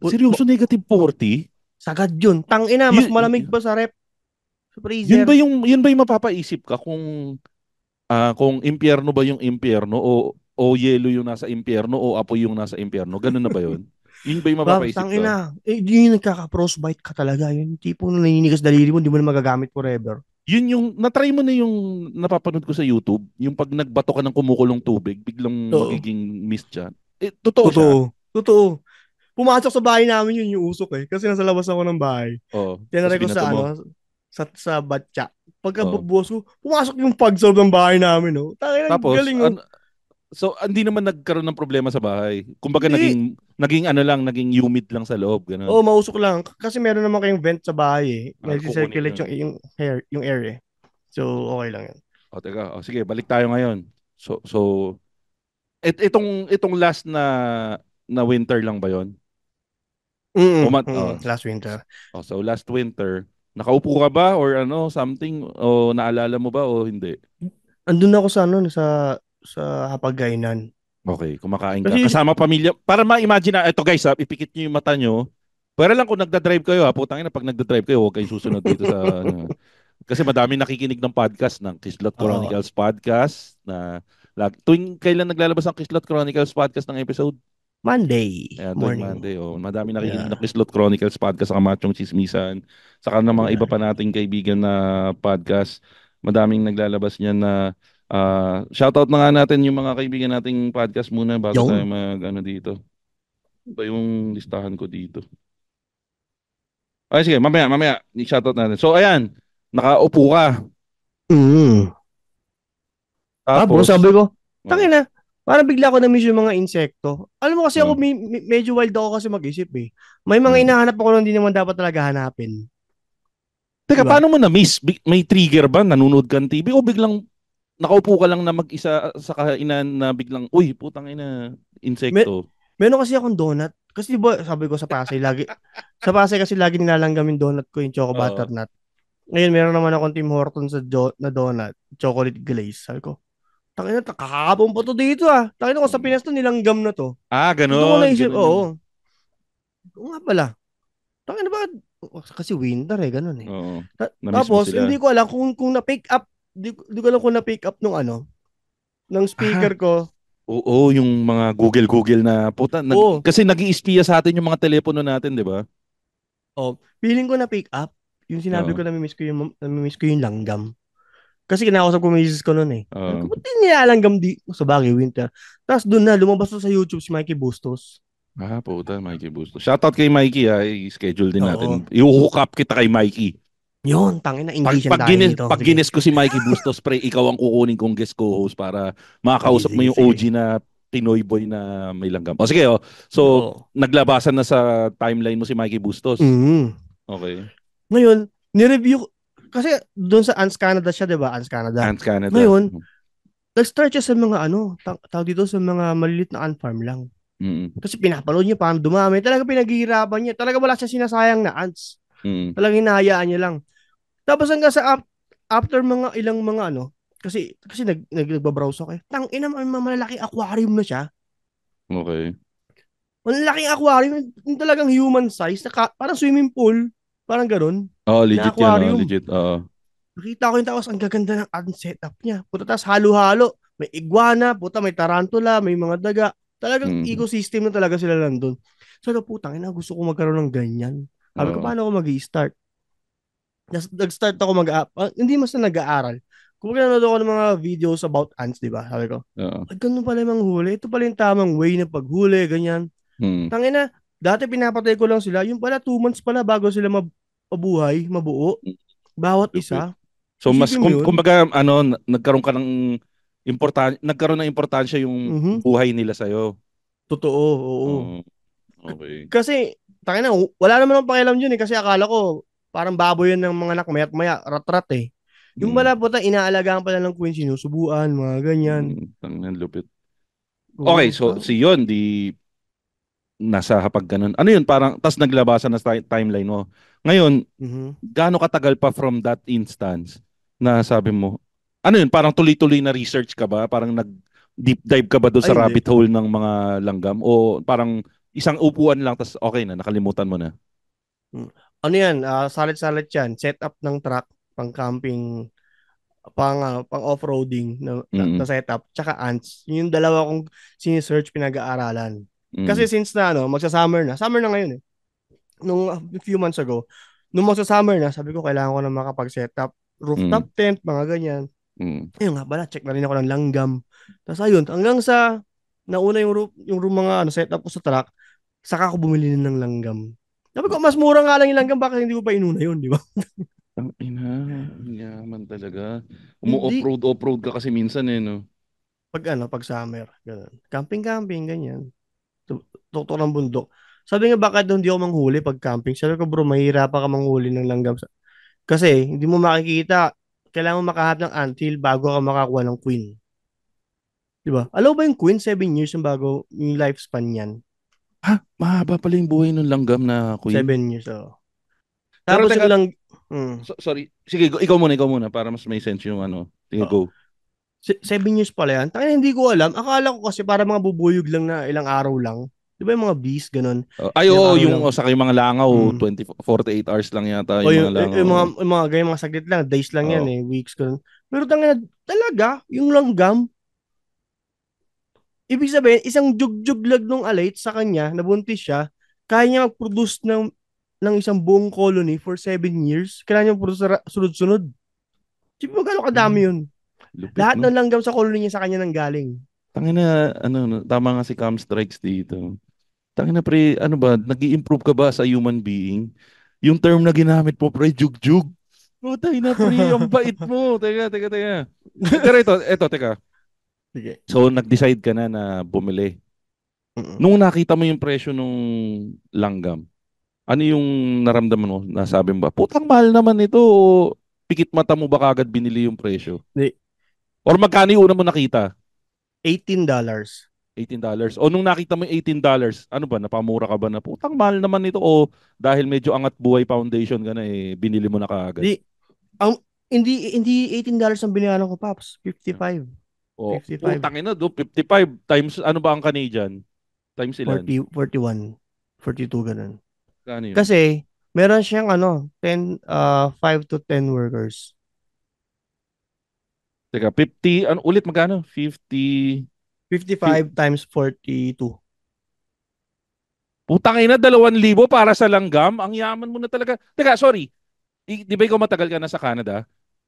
Seryoso, negative 40? Sagad yun. Tangina, mas malamig pa sa rep. Sa freezer. Yun ba yung mapapaisip ka kung impyerno ba yung impyerno o yelo yung nasa impyerno o apoy yung nasa impyerno? Ganun na ba yun? Yun ba yung mapapaisip ka? Tangina, yung nagkaka-frostbite ka talaga. Yung tipong naninigas daliri mo, hindi mo na magagamit forever. Yun yung, natry mo na yung napapanood ko sa YouTube, yung pag nagbato ka ng kumukulong tubig, biglang magiging mist siya. Totoo siya. Totoo. Pumasok sa bahay namin yung usok kasi nasa labas ako ng bahay. Tinry ko sa batya. Pagkabubuhos ko, pumasok yung pag-solve ng bahay namin. Tapos, galing. so, hindi naman nagkaroon ng problema sa bahay. Kumbaga, naging humid lang sa loob. Ganun. Mausok lang. Kasi meron naman kayong vent sa bahay Nag-circulate yung air So, okay lang yan. Teka. Sige, balik tayo ngayon. So itong last na winter lang ba yon? Last winter. So last winter, nakaupo ka ba or something o naalala mo ba o hindi? Andun ako sa hapagkainan. Okay, kumakain ka. Kasama pamilya. Para ma-imagine ito guys ipikit niyo yung mata niyo. Pero lang kung nagda-drive kayo putang ina pag nagda-drive kayo huwag kayong susunod dito sa kasi madami nakikinig ng podcast ng Kislot Chronicles podcast na tuwing kailan naglalabas ang Kislot Chronicles podcast ng episode? Monday morning. Monday. Madami nakikinig ng Kislot Chronicles podcast sa Kamachong Chismisan. Saka ng mga iba pa nating kaibigan na podcast. Madaming naglalabas niyan na shoutout na nga natin yung mga kaibigan nating podcast muna bago tayo dito. Ba yung listahan ko dito? Ay, sige, mamaya i-shoutout natin. So, ayan, nakaupo ka. Tapos sabi ko, tangina, parang bigla ko na-miss yung mga insekto. Alam mo kasi ako, medyo wild ako kasi mag-isip May mga hinahanap ako na hindi naman dapat talaga hanapin. Teka, paano mo na-miss? May trigger ba? Nanonood ka ng TV o biglang nakaupo ka lang na mag-isa sa kainan na biglang, uy, putang ina, insekto. Meron kasi akong donut. Kasi diba, sabi ko sa Pasay, kasi lagi nilalanggam yung donut ko, yung choco butternut. Ngayon, meron naman akong Tim Hortons na donut, chocolate glaze. Sabi ko, tangina, kakakapon pa to dito Tangina ko sa Pinas to, nilanggam na to. Ganun. Ito ko naisip, oo nga pala. Tangina ba? Kasi winter ganun Tapos, hindi ko alam kung na-pick up, hindi ko alam kung na-pick up ng speaker ko. Oo, yung mga Google na puta. Kasi nag-i-espiya sa atin yung mga telepono natin, di ba? Feeling ko na-pick up. Yung sinabi ko namimiss ko yung langgam. Kasi kinakausap ko misis ko noon Ba't nilalanggam sa bagay winter? Tapos doon na, lumabas sa YouTube si Mikey Bustos. Puta, Mikey Bustos. Shoutout kay Mikey i-schedule din natin. I-hook up kita kay Mikey. Yun, tangina, Englishan tayo dito. Pag gines ko si Mikey Bustos, pre, ikaw ang kukunin kong guest co-host para makakausap mo yung OG na Pinoy boy na may langgam. Sige, So, naglabasan na sa timeline mo si Mikey Bustos. Okay. Ngayon, ni-review, kasi doon sa Ants Canada siya, di ba? Ants Canada. Ngayon, nag-start siya sa mga tawag dito sa mga malilit na ant farm lang. Kasi pinapanood niya paano dumami. Talaga pinaghihirapan niya. Talaga wala siya sinasayang na ants. Talagang hinahayaan niya lang. Tapos hanggang sa after mga ilang mga kasi nagbabrowse ako tangina, malalaking aquarium na siya. Okay. Malalaking aquarium, talagang human size, parang swimming pool, parang gano'n. Legit yan, legit. Nakita ko yung tapos ang gaganda ng ant setup niya. Puta, tapos halo-halo. May iguana, puta, may tarantula, may mga daga. Talagang ecosystem na talaga sila nandun. So, putang ina, gusto ko magkaroon ng ganyan. Sabi ko, paano ako mag-i-start? Nag-start ako hindi mas na nag-aaral. Kung nanonood ako ng mga videos about ants, di ba? Sabi ko, ganun pala yung manghuli. Ito pala yung tamang way na paghuli, ganyan. Tangina, dati pinapatay ko lang sila. Yung pala 2 months pala bago sila mabuhay, mabuo. Bawat isa. So, mas, kumbaga, nagkaroon ng importansya yung buhay nila sa'yo. Totoo, oo. Oh, okay. Kasi, tangina, wala naman akong pakialam yun eh. Kasi akala ko, parang baboy yan ng mga anak, maya't maya, rat-rat eh. Yung Mm. pala puta, inaalagaan pala ng Queen, sinusubuan, mga ganyan. Ang lupit. Okay, Oo, so si yon di nasa hapag ganun. Ano yun, parang, tas naglabasan na timeline mo. Ngayon, Mhm. gaano katagal pa from that instance na sabi mo, ano yun, parang tuloy-tuloy na research ka ba? Parang nag-deep dive ka ba doon Ay, sa hindi. rabbit hole ng mga langgam? O parang isang upuan lang, tas okay na, nakalimutan mo na? Mm. Ano yan, salit-salit yan. Set up ng truck, pang camping, pang off-roading na Mm, setup, tsaka ants. Yun yung dalawa kong sinesearch pinag-aaralan. Kasi mm, since na summer na ngayon eh. Nung a few months ago, nung magsa-summer na, sabi ko kailangan ko na makapag-setup. Rooftop mm, tent, mga ganyan. mm. Ayun nga pala, check na rin ako ng langgam. Tapos ayun, hanggang sa nauna yung mga setup ko sa truck, saka ako bumili ng langgam. Sabi ko, mas mura nga lang yung langgam, bakit hindi ko pa inuna yun, di ba? Ang ina, ang yaman talaga. Hindi. Off-road ka kasi minsan eh, no? Pag summer, ganun. Camping, ganyan. Tuktok ng bundok. Sabi nga, bakit daw hindi ako manghuli pag camping? Sabi ko, bro, mahihirapan ka manghuli ng langgam. Kasi, hindi mo makikita. Kailangan mo makahanap ng anthill bago ka makakuha ng queen. Di ba? Alam ba yung queen? 7 years yung bago yung lifespan niyan. Ha? Mahaba pala yung buhay ng langgam na queen. 7 years, oh. Pero Tapos yung teka, lang, mm, sorry. Sige, ikaw muna para mas may sense yung ano. Sige, oh. go. 7 years pala yan. Tangina, hindi ko alam. Akala ko kasi para mga bubuyog lang na ilang araw lang. Di ba yung mga bees, ganun? Ay, Ilang oo, araw lang. yung sa mga langaw, Mm. 48 hours lang yata O yung yung, mga langaw. yung mga ganyan, mga saglit lang, days lang yan Oo. eh, weeks ganun. Pero tangina, talaga, yung langgam, ibig sabihin, isang jugjug lag nung alate sa kanya, nabuntis siya, kaya niya mag-produce ng isang buong colony for 7 years. Kailangan niya produce sunod-sunod. Sige mo gano'ng kadami Hmm, yun. lupit, Lahat no? ng langgam sa colony niya sa kanya nang galing. Tangina, ano, no, tama nga si Cam Strikes dito. Tangina, pre, ano ba, nag-i-improve ka ba sa human being? Yung term na ginamit mo, pre, jugjug. Putay na, pre, ang bait mo. Teka. Pero ito, teka. Sige. So, nag-decide ka na bumili. Mm-mm. Nung nakita mo yung presyo nung langgam, ano yung naramdaman mo? Nasabi mo ba, putang mahal naman ito. O pikit mata mo ba kagad binili yung presyo? Di, Or magkano yung una mo nakita? $18. $18. O nung nakita mo yung $18, ano ba, napamura ka ba na, putang mahal naman ito. O dahil medyo Angat Buhay Foundation ka na, binili mo na kaagad. Di, ang, hindi $18 ang binayaran ko, Paps. 55. O, 55. putang ina, 55 times, ano ba ang Canadian? Times ilan? 40, 41. 42, ganun. Kano yun? Kasi, meron siyang 5 to 10 workers. Teka, 50, ano, ulit magkano? 50, 55 times 42. putang ina, 2,000 para sa langgam. Ang yaman mo na talaga. Teka, sorry. Di ba ikaw matagal ka na sa Canada?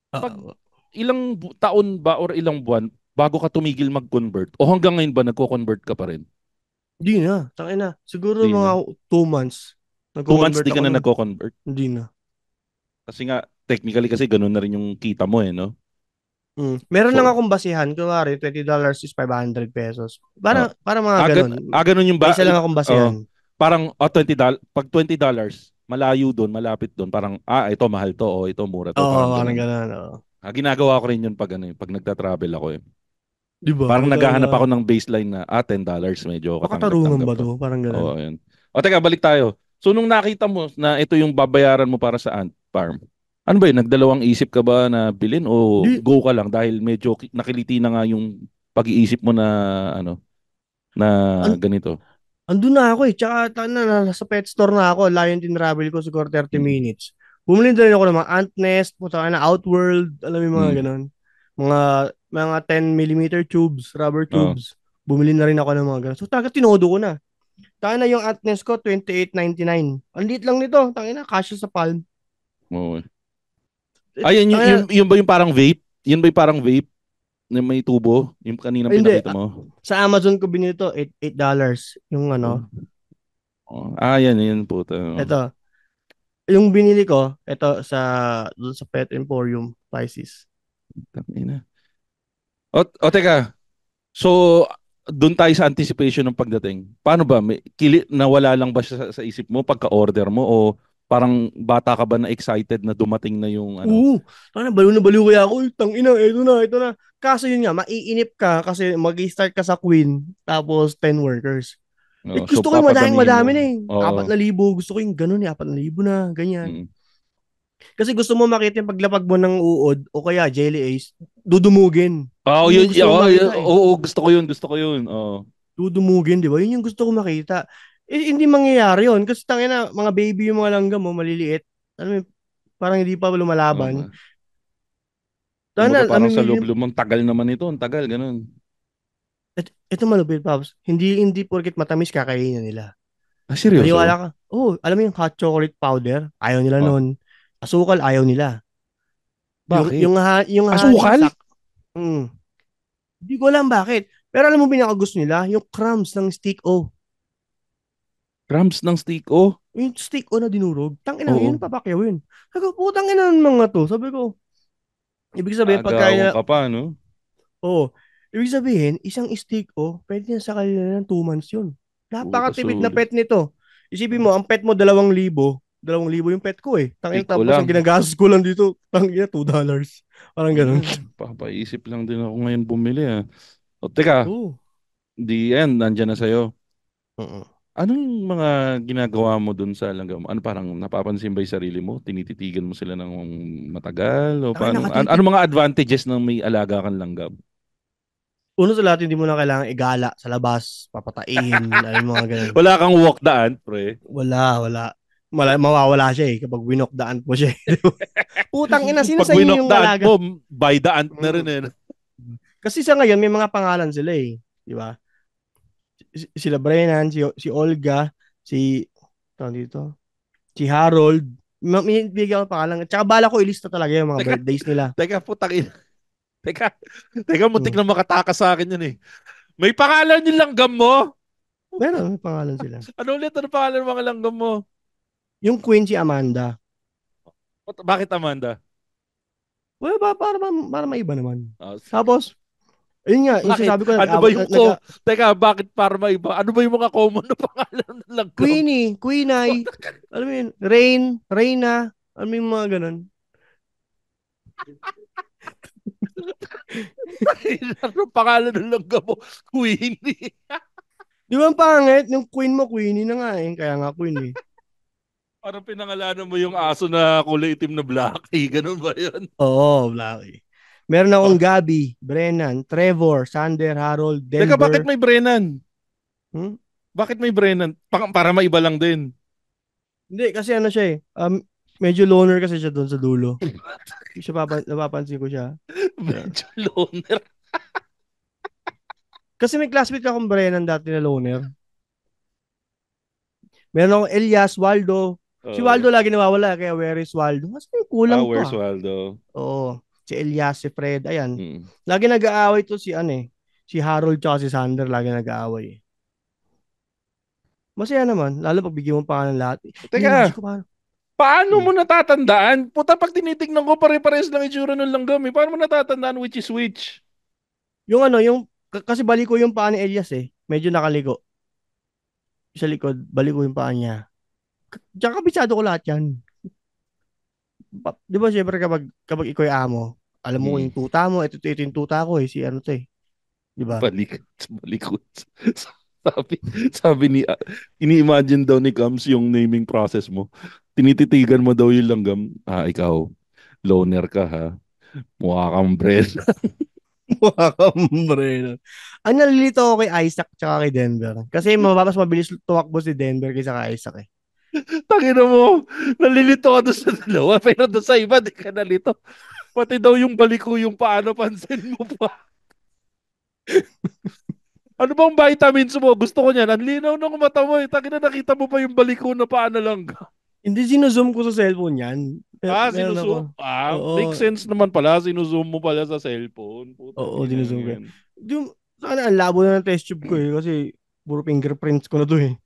Pag Uh, ilang taon ba or ilang buwan bago ka tumigil mag-convert? O hanggang ngayon ba nagko-convert ka pa rin? Di na. Tangin na. Siguro Di na. mga 2 months. 2 months Nagko-convert di ka ako na nun. nagko-convert. Hindi na. Kasi nga, technically kasi ganun na rin yung kita mo no? Meron lang So, akong basihan. Kunwari, $20 is 500 pesos. uh, Para mga ganun. ganun yung May ba? isa lang akong basihan. Parang $20, pag $20, malayo doon, malapit doon, parang, ito mahal to, o ito mura to, parang Oo, parang ganun. ganun. Oo. Ginagawa ko rin yun pag, pag nagta-travel ako Di ba? Parang Puta naghahanap ako na. ng baseline na, $10, medyo Makatarungan katanggap-tanggap ba pa. to? Parang ganun. Oo, yun. O teka, balik tayo. So nung nakita mo na ito yung babayaran mo para sa ant farm, ano ba yun? Nagdalawang isip ka ba na bilhin o Di, go ka lang dahil medyo nakiliti na nga yung pag-iisip mo na na an, ganito? andun na ako eh. Tsaka nasa pet store na ako. Layo yung travel ko siguro 30 Mm. minutes. Bumili din ako ng mga ant nest, puta na Outworld, alam mo yung mga Mm. ganun. Mga 10 mm tubes, rubber Oo. tubes. Bumili na rin ako ng mga ganun. So talaga tinodo ko na. Tangina yung ant nest ko, 28.99. Ang liit lang nito. Tangina, kasya sa palm. Oo. Ayun, Tangina, yung ba yung parang vape? Yun ba yung parang vape na may tubo? Yung kaninang hindi. pinakita mo? Sa Amazon ko binili to, $8. Yung Oh. Yan puta. ito. Yung binili ko, ito doon sa Pet Emporium, Pisces. Tangina. O teka. So, doon tayo sa anticipation ng pagdating. Paano ba? Nawala lang ba siya sa isip mo pagka-order mo o parang bata ka ba na excited na dumating na yung ano? Oo. Baliw na baliw kaya ako. Uy, tangina, ito na. Kaso yun nga, maiinip ka kasi mag-start ka sa Queen tapos 10 workers. So Gusto ko yung madami na eh. Oo. 4,000. Gusto ko yung ganun eh. 4,000 na, ganyan. Mm. Kasi gusto mo makita yung paglapag mo ng uod o kaya Jelly Ace, dudumugin. Oh, Yun yung gusto ko makita eh. Oo, gusto ko yun. Oo. Dudumugin, di ba? Yun yung gusto ko makita. Hindi mangyayari yun. Kasi tangina, mga baby yung mga langgam mo, maliliit. Alam mo, parang hindi pa lumalaban. Kumbaga parang sa loob mong tagal naman ito. Ang tagal, ganun. Ito malupit, Pops. Hindi porket matamis kakainin nila. Seryoso? Maniwala ka. Alam mo yung hot chocolate powder? Ayaw nila nun. Asukal, ayaw nila. Bakit? Yung asukal? Hindi ko alam bakit. Pero alam mo pinakagusto nila? Yung crumbs ng stick O. Crumbs ng stick O? Yung stick O na dinurog. Tangina, yun papakyaw yun. Sabi ko, putang ina ng mga to. Sabi ko, ibig sabihin, pagkain ka pa, no? Ibig sabihin, isang stick O, pwede na sa kanila ng 2 months yun. Napakatipid na pet nito. Isipin mo, ang pet mo 2,000. 2,000 yung pet ko eh. Tangina, tapos ang ginagastos ko lang dito, tangina, $2. Parang ganun. Papaisip lang din ako ngayon bumili teka, the end, nandyan na sa'yo. Anong mga ginagawa mo dun sa langgam? Ano parang napapansin ba yung sarili mo? Tinititigan mo sila ng matagal? O paano? Ano mga advantages ng may alaga kang langgam? Uno sa lahat, hindi mo na kailangan igala sa labas, papatain, ay mga ganun. Wala kang walk daan, pre? Wala. Mawawala siya eh kapag winok daan po siya. Putang ina, sino sa inyo yung alaga? Pag winok daan mo, by daan na rin eh. Kasi sa ngayon, may mga pangalan sila eh. Di ba? Sila Brennan, si Olga, si Harold. May bigyan ko pangalan. Tsaka bala ko ilista talaga yung mga birthdays nila. Teka, putang ina. Teka, muntik na makatakas sa akin yan eh. May pangalan yung langgam mo? Meron, may pangalan sila. Ano ulit? Ano pangalan ng mga langgam mo? Yung queen si Amanda. Bakit Amanda? Well, para maiba naman. Tapos, ayun nga, yung sabi ko. Ano ba yung Teka, bakit para maiba? Ano ba yung mga common na pangalan ng langgam? Queenie, alam mo yun, Reyna, alam mo yung mga ganun. Ano pangalan ng langgam mo? Queenie. Di ba ang pangit? Yung queen mo, Queenie na nga eh. Kaya nga queen eh. Parang pinangalanan mo yung aso na kulay itim na Blackie. Ganun ba yun? Oo, Blackie. Meron akong Gabby, Brennan, Trevor, Sander, Harold, Denver. Teka, bakit may Brennan? Bakit may Brennan? Para maiba lang din. Hindi, kasi ano siya eh. Medyo loner kasi siya doon sa dulo. Napapansin ko siya. Medyo loner. Kasi may classmate akong Brennan dati na loner. Meron akong Elias, Waldo. Si Waldo lagi nawawala, kaya where is Waldo? Mas may kulang pa. Where's Waldo? Oo. Si Elias, si Fred, ayan. Lagi nag-aaway to si si Harold tsaka si Sander, lagi nag-aaway. Masaya naman, lalo pag bigyan mo pa ng lahat. Teka, paano mo natatandaan? Puta, pag tinitignan ko, pare-pares lang itsura ng langgam eh. Paano mo natatandaan which is which? Kasi baliko yung paa ni Elias eh. Medyo nakaligo. Sa likod, baliko yung paa niya. Tsaka kabisado ko lahat yan. Di ba siyempre kapag ikaw yung amo, alam mo yung tuta mo, ito yung tuta ko eh, si ano to eh. Di ba? Balikot. sabi ni, ini-imagine daw ni Kams yung naming process mo. Tinititigan mo daw yung langgam. Ikaw, loner ka ha. Mukha kang Brennan. Mukha kang Brennan. Ang nalilito ako kay Isaac tsaka kay Denver. Kasi mas mabilis tumakbo si Denver kaysa kay Isaac eh. Tangina mo, nalilito ka doon sa dalawa, pero doon sa iba, di ka nalito. Pati daw yung baliko yung paano, pansin mo pa. Ano bang vitamins mo? Gusto ko niyan. Ang linaw ng mata mo eh. Tangina, nakita mo pa yung baliko na paano lang. Hindi, sinuzoom ko sa cellphone yan. Sinuzoom? Make sense naman pala. Sinuzoom mo pala sa cellphone. Oo, sinuzoom ko. Sana ang labo na ng test tube ko eh. Kasi puro fingerprints ko na to eh.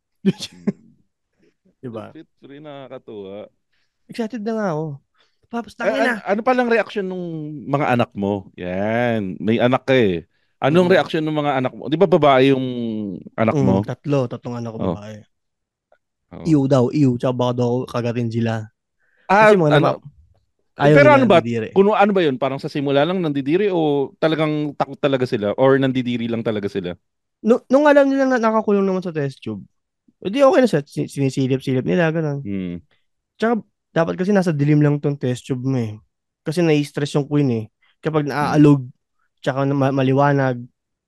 Diba? Free, nakakatuwa. Excited na nga ako. Paps, Ano palang reaction ng mga anak mo? Yan. May anak ka eh. Anong reaksyon ng mga anak mo? Di ba babae yung anak mo? Tatlong anak ko Oh. babae. Oh. Iw, tsaka baka daw kagatin sila. Ah, Kasi mga ano? ayaw Pero nila ano ba? nandidiri. Ano ba yun? Parang sa simula lang nandidiri o talagang takot talaga sila? Or nandidiri lang talaga sila? Nung alam nila na nakakulong naman sa test tube, hindi okay na siya. Sinisilip-silip nila, ganun. Tsaka, dapat kasi nasa dilim lang tong test tube mo eh. Kasi nai-stress yung queen eh. Kapag naaalog, tsaka maliwanag.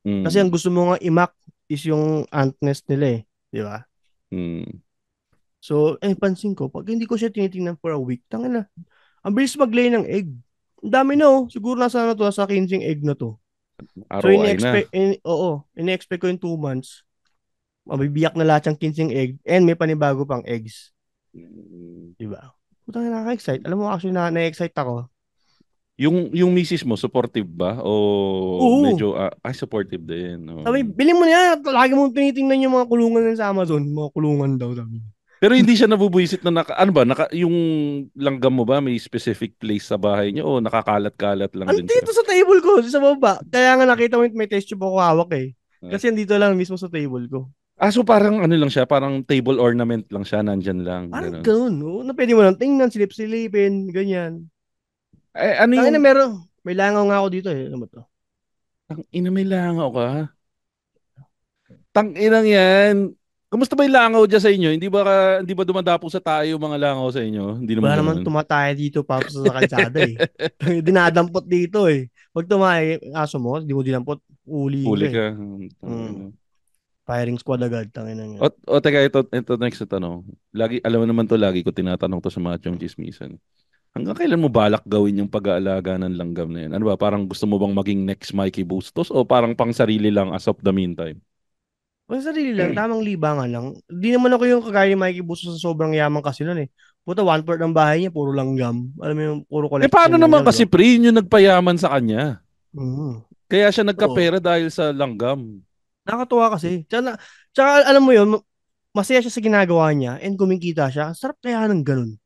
Kasi ang gusto mo nga i-mac is yung antness nila eh. Di ba? So, pansin ko, pag hindi ko siya tinitingnan for a week, tangina, ang bilis mag-lay ng egg. Ang dami na oh. Siguro nasa 15 egg na to. So, ROI na. ini-expect ko yung 2 months. Mabibiyak na lahat yung 15 egg and may panibago pang eggs. Diba? Putang nakaka-excite. Alam mo, actually, na-excite ako. Yung misis mo, supportive ba? O Oo. medyo, supportive din. Oh. Sabi, bilhin mo na yan. Lagi mong tinitingnan yung mga kulungan sa Amazon. Mga kulungan daw. Sabi. Pero hindi siya nabubuisit na yung langgam mo ba may specific place sa bahay niyo o nakakalat-kalat lang din siya? Andito sa table ko, sa baba. Kaya nga nakita mo may test tube ako hawak eh. Kasi andito lang mismo sa table ko. So parang ano lang siya, parang table ornament lang siya, nandyan lang. Parang ganun, no? Na pwede mo lang tingnan, silip-silipin, ganyan. Ano yung... May langaw nga ako dito eh. Ano ba to? Tangina, may langaw ka? Tanginang yan. Kumusta ba yung langaw dyan sa inyo? Hindi ba dumadapo sa tayo yung mga langaw sa inyo? Hindi naman. Wala naman tumataya dito, Paps, sa kalsada eh. Dinadampot dito eh. Pag tumaya aso mo, hindi mo dinampot, uli ka. Firing squad agad, tangina nga. Teka, ito next na tanong. Alam mo naman to, lagi ko tinatanong to sa mga Chong Chismisan. Hanggang kailan mo balak gawin yung pag-aalaga ng langgam na yan? Ano ba, parang gusto mo bang maging next Mikey Bustos o parang pang sarili lang as of the meantime? Pang sarili lang, tamang libangan lang. Hindi naman ako yung kagaya ni Mikey Bustos sa sobrang yaman kasi nun eh. Puta, 1/4 ng bahay niya, puro langgam. Alam mo yung puro collection. Paano naman kasi pre, yung nagpayaman sa kanya? Kaya siya nagkapera dahil sa langgam. Nakatuwa kasi. Tsaka alam mo yun, masaya siya sa ginagawa niya and kumikita siya. Sarap kaya ng ganun.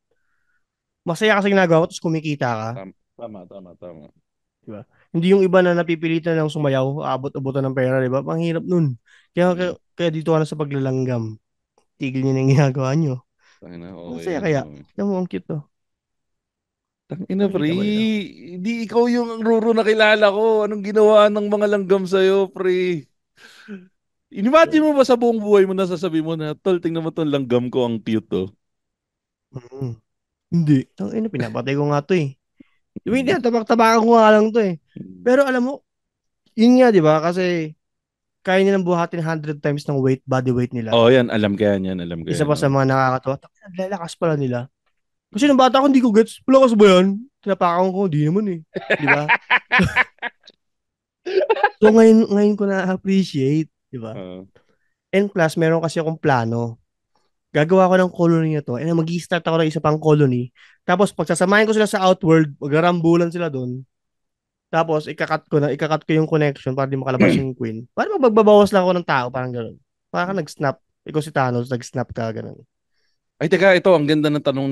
Masaya ka sa ginagawa mo tapos kumikita ka. Tama. Diba? Hindi yung iba na napipilitan ng sumayaw, abot-abotan ng pera, diba? Ang hirap nun. Kaya dito ka na sa paglalanggam. Tigil niyo na yung ginagawa niyo. Masaya kaya. Alam mo, ang cute to. Tangina pre, hindi ikaw yung Ruro na kilala ko. Anong ginawa ng mga langgam sa'yo, pre? Inimagine mo ba sa buong buhay mo nasasabi mo na, tol, tingnan mo tong langgam ko, ang cute to. Hindi. Tangina, pinapatay ko nga to eh. Diba, tabak-tabakan ko nga lang to eh. Pero alam mo, yun nga, di ba? Kasi kaya nilang buhatin 100 times ng body weight nila. Yan. Alam ko yan. Isa pa sa mga nakakatawa. Naglalakas pala nila. Kasi nung bata ko, hindi ko gets. Lakas ba yan? Tinapakan ko, di naman eh. Di ba? So ngayon ko na-appreciate. Di ba? And plus, meron kasi akong plano. Gagawa ko ng colony na to. And mag-i-start ako ng isa pang colony. Tapos, pagsasamahin ko sila sa Outworld, magarambulan sila doon. Tapos, ikakat ko yung connection para di makalabas yung queen. Para magbabawas lang ako ng tao, parang gano'n. Parang nag-snap. Ikaw si Thanos, nag-snap ka, gano'n. Ay, teka, ito, ang ganda ng tanong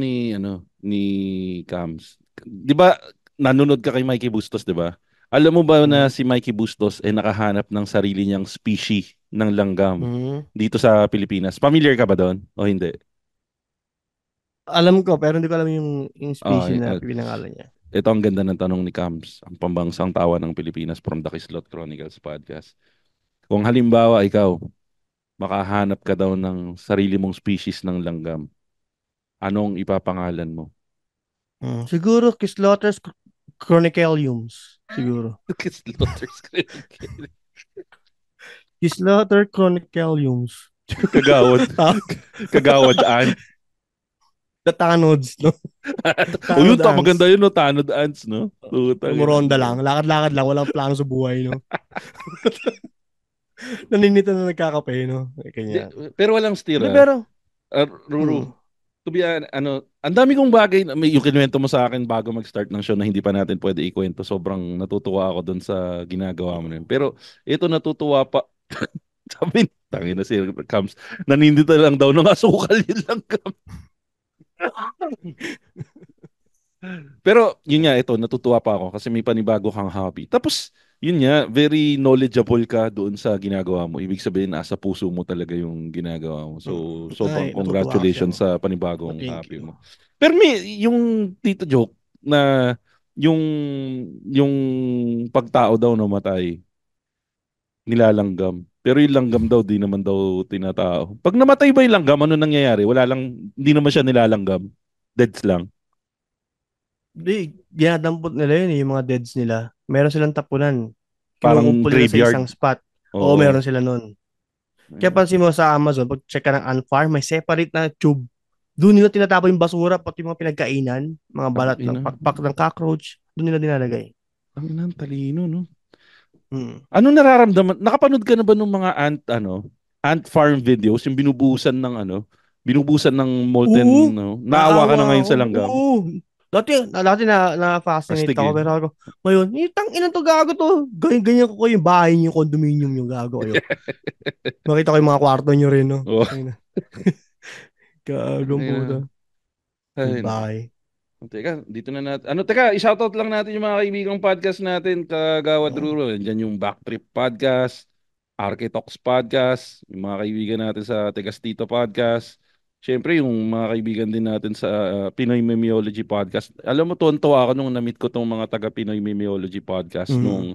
ni Cams. Di ba, nanonood ka kay Mikey Bustos, di ba? Alam mo ba na si Mikey Bustos ay nakahanap ng sarili niyang species ng langgam dito sa Pilipinas? Familiar ka ba doon o hindi? Alam ko, pero hindi ko alam yung species na pinangalan niya. Ito ang ganda ng tanong ni Cams, ang pambansang tawa ng Pilipinas from the Kislot Chronicles podcast. Kung halimbawa ikaw, makahanap ka daw ng sarili mong species ng langgam, anong ipapangalan mo? Siguro Kislotters Chronicaliums. Siguro. Kislotter Chronicaliums. Kagawad ant. The Tanods, no? Yun, maganda yun, no? Tanod ants, no? Muronda lang. Lakad-lakad lang. Walang plano sa buhay, no? Naninita na nagkakape, no? Kanya. Pero walang stira. Pero, Ruru, to be ang dami kong bagay na yung kinuwento mo sa akin bago mag-start ng show na hindi pa natin pwede ikwento. Sobrang natutuwa ako doon sa ginagawa mo nun. Pero ito natutuwa pa. Sabi, tangina si Cams, nanindita lang daw ng asukal yun lang, Cams. Pero yun nga, ito natutuwa pa ako kasi may panibago kang hobby. Tapos yun nga, very knowledgeable ka doon sa ginagawa mo. Ibig sabihin, nasa puso mo talaga yung ginagawa mo. So, sobrang Ay, natutuwa kasi ako. congratulations sa panibagong Thank copy you. mo. Pero yung Tito Joke na yung yung pagtao daw namatay, nilalanggam. Pero yung langgam daw, di naman daw tinatao. Pag namatay ba yung langgam, ano nangyayari? Wala lang, hindi naman siya nilalanggam. Deads lang. Di, ginadampot nila yun, yung mga deads nila. Meron silang tapunan. Parang Kinukumpul nila sa graveyard. isang spot. Oo, Oo. meron sila nun. Kaya pansin mo sa Amazon, pag check ka ng ant farm, may separate na tube. Doon nila tinatapon yung basura, pati yung mga pinagkainan, mga balat ng Ina. pakpak ng cockroach, doon nila dinalagay. Ang inang talino, no? Hmm. Ano nararamdaman? Nakapanood ka na ba ng mga ant farm videos, yung binubusan ng molten, Oo, no? Naawa ka na ngayon ako. sa langgam. Oo. Dati na-fascinate ako, Astigin. pero ako, ngayon, itang inang to gago to. Ganyan ko yung bahay niyo, condominium yung gago kayo. Makita ko yung mga kwarto niyo rin, no? Oh. Ayun na. Gagong puta. Ay, nako. Bye. Teka, dito na natin. I-shoutout lang natin yung mga kaibigang podcast natin, Kagawad Ruro. Diyan yung Backtrip Podcast, Architox Podcast, yung mga kaibigan natin sa Tegas Tito Podcast. Siyempre, yung mga kaibigan din natin sa Pinoy Memeology Podcast. Alam mo, tuwan-tuwa ako nung na-meet ko tong mga taga Pinoy Memeology Podcast nung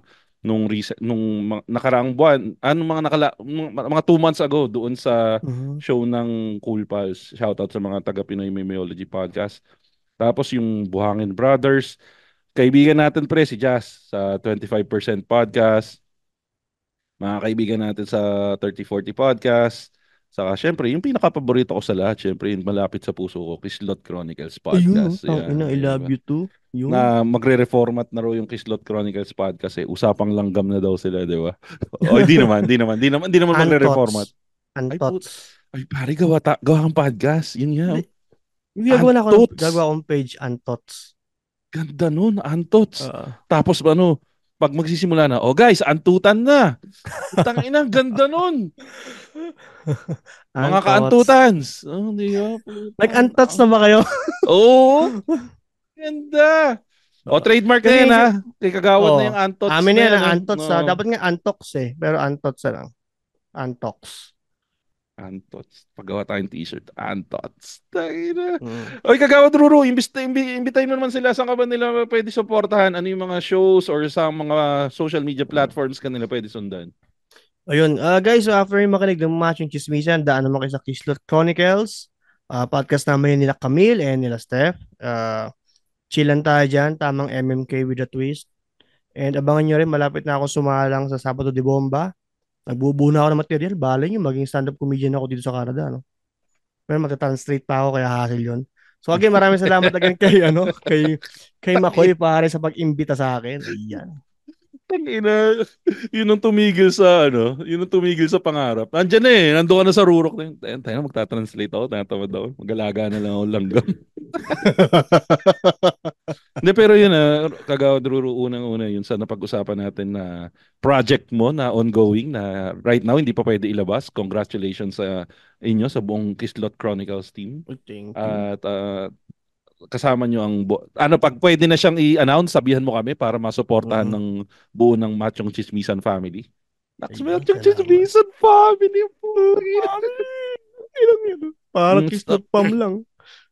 nakaraang buwan, mga 2 months ago doon sa show ng Cool Pals. Shoutout sa mga taga Pinoy Memeology Podcast. Tapos yung Buhangin Brothers, kaibigan natin pre si Jazz sa 25% Podcast, mga kaibigan natin sa 3040 Podcast, saka syempre yung pinaka-paborito ko sa lahat, syempre yung malapit sa puso ko, Kislot Chronicles Ayun, Podcast. tangina, I love Diba? you too. Yun. Na magre-reformat na raw yung Kislot Chronicles Podcast usapang langgam na daw sila, di ba? O hindi naman magre-reformat. Antots. Ay pare, gawa kang podcast. Yun nga. Hindi. Gagawa Antots. akong page, Antots. Ganda nun, Antots. Uh, Tapos pag magsisimula na, oh guys, antutan na. Utang ina, ganda nun. Mga ka-antutans. Oh, di ba? Nag-antots na ba kayo? Oo. Ganda. O, trademark na Kasi yan ha. Kay Kagawad na yung Antots amin na yan, yan. Antots. Dapat nga Antox eh. Pero Antots na lang. Antox. Antots. Paggawa tayong t-shirt. Antots. Tangina. Oy, Kagawad Ruru, imbitahin mo naman sila. Saan ka ba nila pwede supportahan? Ano yung mga shows or sa mga social media platforms ka nila pwede sundan? Ayun. Guys, so after yung makinig ng Matching Chismisan, daan naman kayo sa Kislot Chronicles. Podcast naman yun nila Camille and nila Steph. Chillan tayo dyan. Tamang MMK with a twist. And abangan nyo rin, malapit na ako sumalang sa Sabado de Bomba. Nagbubuo na ako ng material. Bala nyo, maging stand-up comedian ako dito sa Canada. No? Pero magta-translate pa ako, kaya hassle yun. So again, maraming salamat again kay Makoy pare sa pag-imbita sa akin. Ayan. Tangina, yun ang tumigil sa pangarap. Nandiyan na nandoon ka na sa rurok na yun. Tayo na, magta-translate ako, tinatamad ako. Mag-alaga na lang ako langgam. Hindi, pero yun Kagawad Ruru, unang-una yun sa napag-usapan natin na project mo na ongoing na right now hindi pa pwede ilabas. Congratulations sa inyo, sa buong Kislot Chronicles team. Thank you. At kasama nyo pag pwede na siyang i-announce, sabihan mo kami para masuportahan ng buo ng Machong Chismisan family. Machong Chismisan family po. Parang Kislot Pam lang.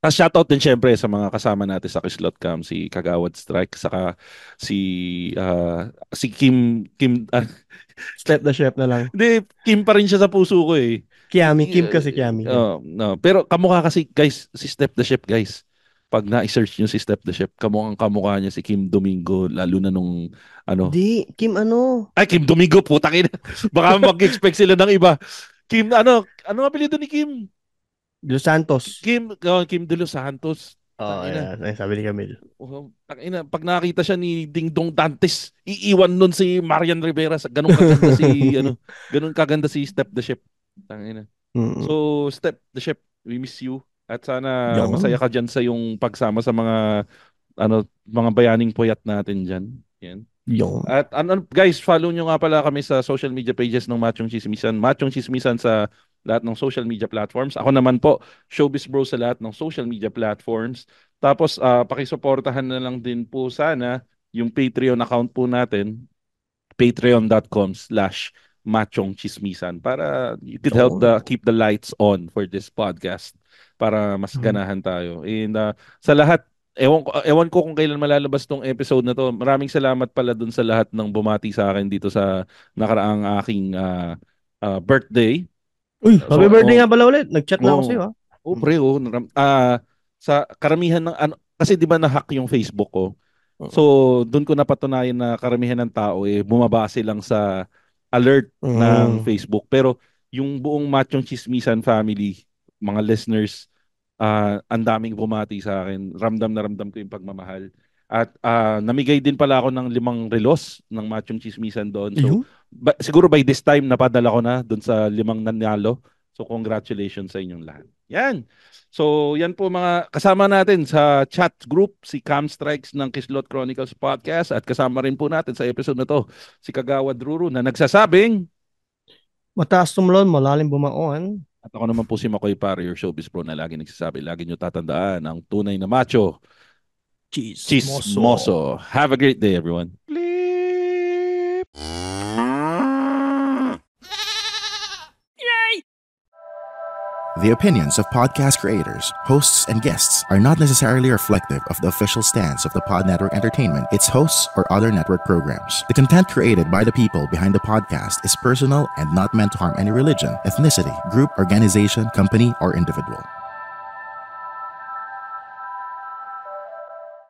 Shoutout din syempre sa mga kasama natin sa Kislot Cam, si Kagawad Strike, saka si Kim Step the chef na lang. Hindi, Kim pa rin siya sa puso ko eh. Kim kasi Kiami. No. Pero kamukha kasi guys, si Step the Chef guys. Pag na-search nyo si Step the Chef, kamukha niya si Kim Domingo, lalo na nung Di, Kim Ay, Kim Domingo, putang ina. Baka mag-expect sila ng iba. Kim, ano apelyido ni Kim? De Los Santos. Kim De Los Santos. Ay, sabi ni Camille. Pag nakita siya ni Ding Dong Dantes, iiwan nun si Marian Rivera. Ganun kaganda ganun kaganda si Step the Chef. Tangina. So, Step the Chef, we miss you. At sana masaya ka dyan sa yung pagsama sa mga bayaning puyat natin dyan. Yan. At guys, follow nyo nga pala kami sa social media pages ng Machong Chismisan. Machong Chismisan sa lahat ng social media platforms. Ako naman po, Showbiz Bro sa lahat ng social media platforms. Tapos, pakisuportahan na lang din po sana yung Patreon account po natin. patreon.com/machongchismisan para you could help keep the lights on for this podcast para mas ganahan tayo. And sa lahat, ewan ko kung kailan malalabas tong episode na to. Maraming salamat pala dun sa lahat ng bumati sa akin dito sa nakaraang aking birthday. Uy, happy birthday nga pala ulit. Nag-chat na ako sa'yo, ha? Pre, sa karamihan ng kasi 'di ba na-hack yung Facebook ko. So, doon ko napatunayan na karamihan ng tao bumabase lang sa alert ng Facebook. Pero yung buong Machong Chismisan family, mga listeners, ang daming bumati sa akin. Ramdam na ramdam ko yung pagmamahal. At namigay din pala ako ng 5 relos ng Machong Chismisan doon. So, siguro by this time napadala ko na doon sa 5 nanalo. So, congratulations sa inyong lahat. Yan. So, yan po mga kasama natin sa chat group, si Cam Strikes ng Kislot Chronicles Podcast at kasama rin po natin sa episode na to, si Kagawad Ruru na nagsasabing, mataas tumulon, malalim bumaon. At ako naman po si Makoy Pare, your showbiz pro na lagi nagsasabi, lagi nyo tatandaan ang tunay na macho, chismoso. Have a great day, everyone. The opinions of podcast creators, hosts, and guests are not necessarily reflective of the official stance of the Pod Network Entertainment, its hosts, or other network programs. The content created by the people behind the podcast is personal and not meant to harm any religion, ethnicity, group, organization, company, or individual.